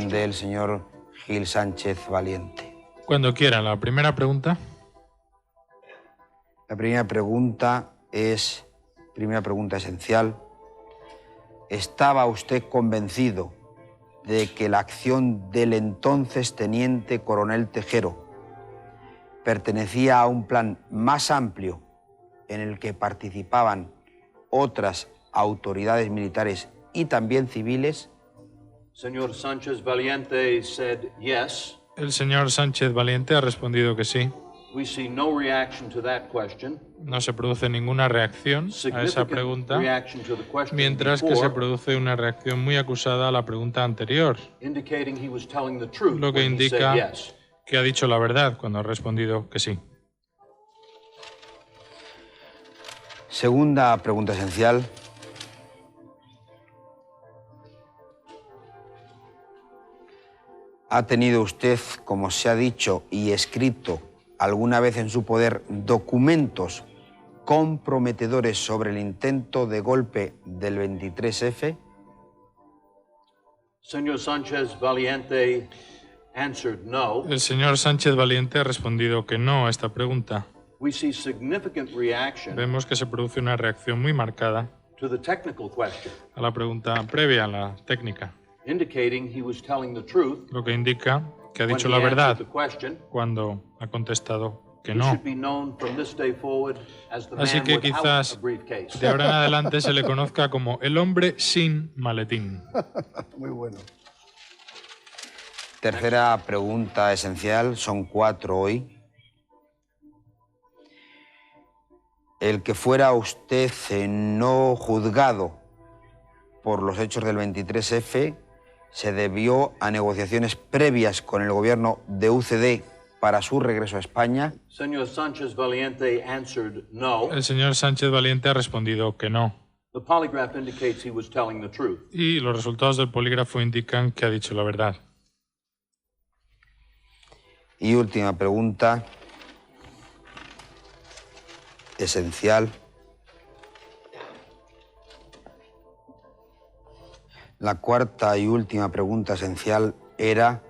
del señor Gil Sánchez Valiente. Cuando quieran, la primera pregunta. La primera pregunta esencial. ¿Estaba usted convencido de que la acción del entonces teniente coronel Tejero pertenecía a un plan más amplio en el que participaban otras autoridades militares y también civiles? Señor Sánchez Valiente said yes. El señor Sánchez Valiente ha respondido que sí. We see no reaction to that question. No se produce ninguna reacción a esa pregunta, mientras que se produce una reacción muy acusada a la pregunta anterior, lo que indica que ha dicho la verdad cuando ha respondido que sí. Segunda pregunta esencial. ¿Ha tenido usted, como se ha dicho y escrito, alguna vez en su poder documentos comprometedores sobre el intento de golpe del 23F? Señor Sánchez Valiente answered no. El señor Sánchez Valiente ha respondido que no a esta pregunta. We see significant reaction Vemos que se produce una reacción muy marcada to the technical question, a la pregunta previa, a la técnica, indicating he was telling the truth lo que indica que ha when dicho he la verdad answered the question. cuando ha contestado que He no. should be known from this day forward as the Así man que without quizás a briefcase. de ahora en adelante se le conozca como el hombre sin maletín. Muy bueno. Tercera pregunta esencial, son 4 hoy. El que fuera usted no juzgado por los hechos del 23F se debió a negociaciones previas con el gobierno de UCD para su regreso a España. Señor Sánchez Valiente answered no. El señor Sánchez Valiente ha respondido que no. The polygraph indicates he was telling the truth. Y los resultados del polígrafo indican que ha dicho la verdad. Y última pregunta esencial. La cuarta y última pregunta esencial era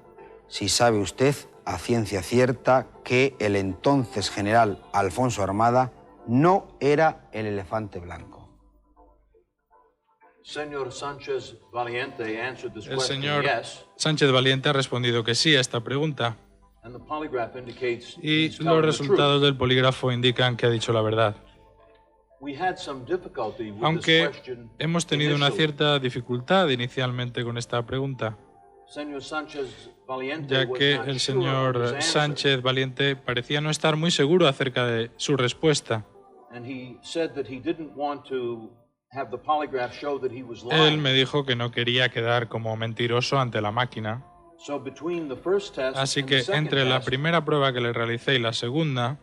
si sabe usted a ciencia cierta que el entonces general Alfonso Armada no era el elefante blanco. Señor Sánchez Valiente answered this El question señor yes, Sánchez Valiente ha respondido que sí a esta pregunta. and the polygraph indicates Y he's los telling the resultados del polígrafo indican que ha dicho la verdad. truth. We had some difficulty with this Aunque question hemos tenido una initially. cierta dificultad inicialmente con esta pregunta, Señor Sánchez Valiente ya was que not el sure of señor his answer, Sánchez Valiente parecía no estar muy seguro acerca de su respuesta. and he said that he didn't want to have the polygraph show that he was Él lying. me dijo que no quería quedar como mentiroso ante la máquina, So between the first test así and que the second entre la test, primera prueba que le realicé y la segunda,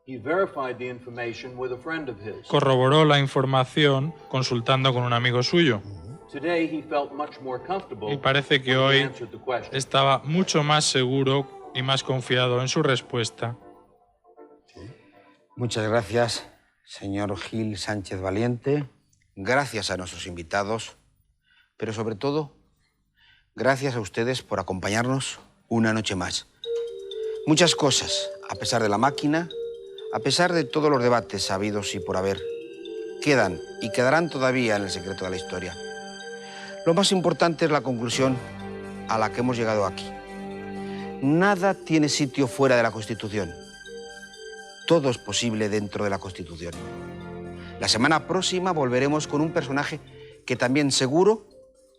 he verified the information with a friend of his. corroboró la información consultando con un amigo suyo. Y parece que hoy estaba mucho más seguro y más confiado en su respuesta. Muchas gracias, señor Gil Sánchez Valiente. Gracias a nuestros invitados, pero sobre todo, gracias a ustedes por acompañarnos una noche más. Muchas cosas, a pesar de la máquina, a pesar de todos los debates habidos y por haber, quedan y quedarán todavía en el secreto de la historia. Lo más importante es la conclusión a la que hemos llegado aquí. Nada tiene sitio fuera de la Constitución. Todo es posible dentro de la Constitución. La semana próxima volveremos con un personaje que también seguro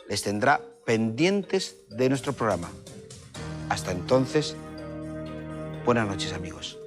les tendrá pendientes de nuestro programa. Hasta entonces, buenas noches, amigos.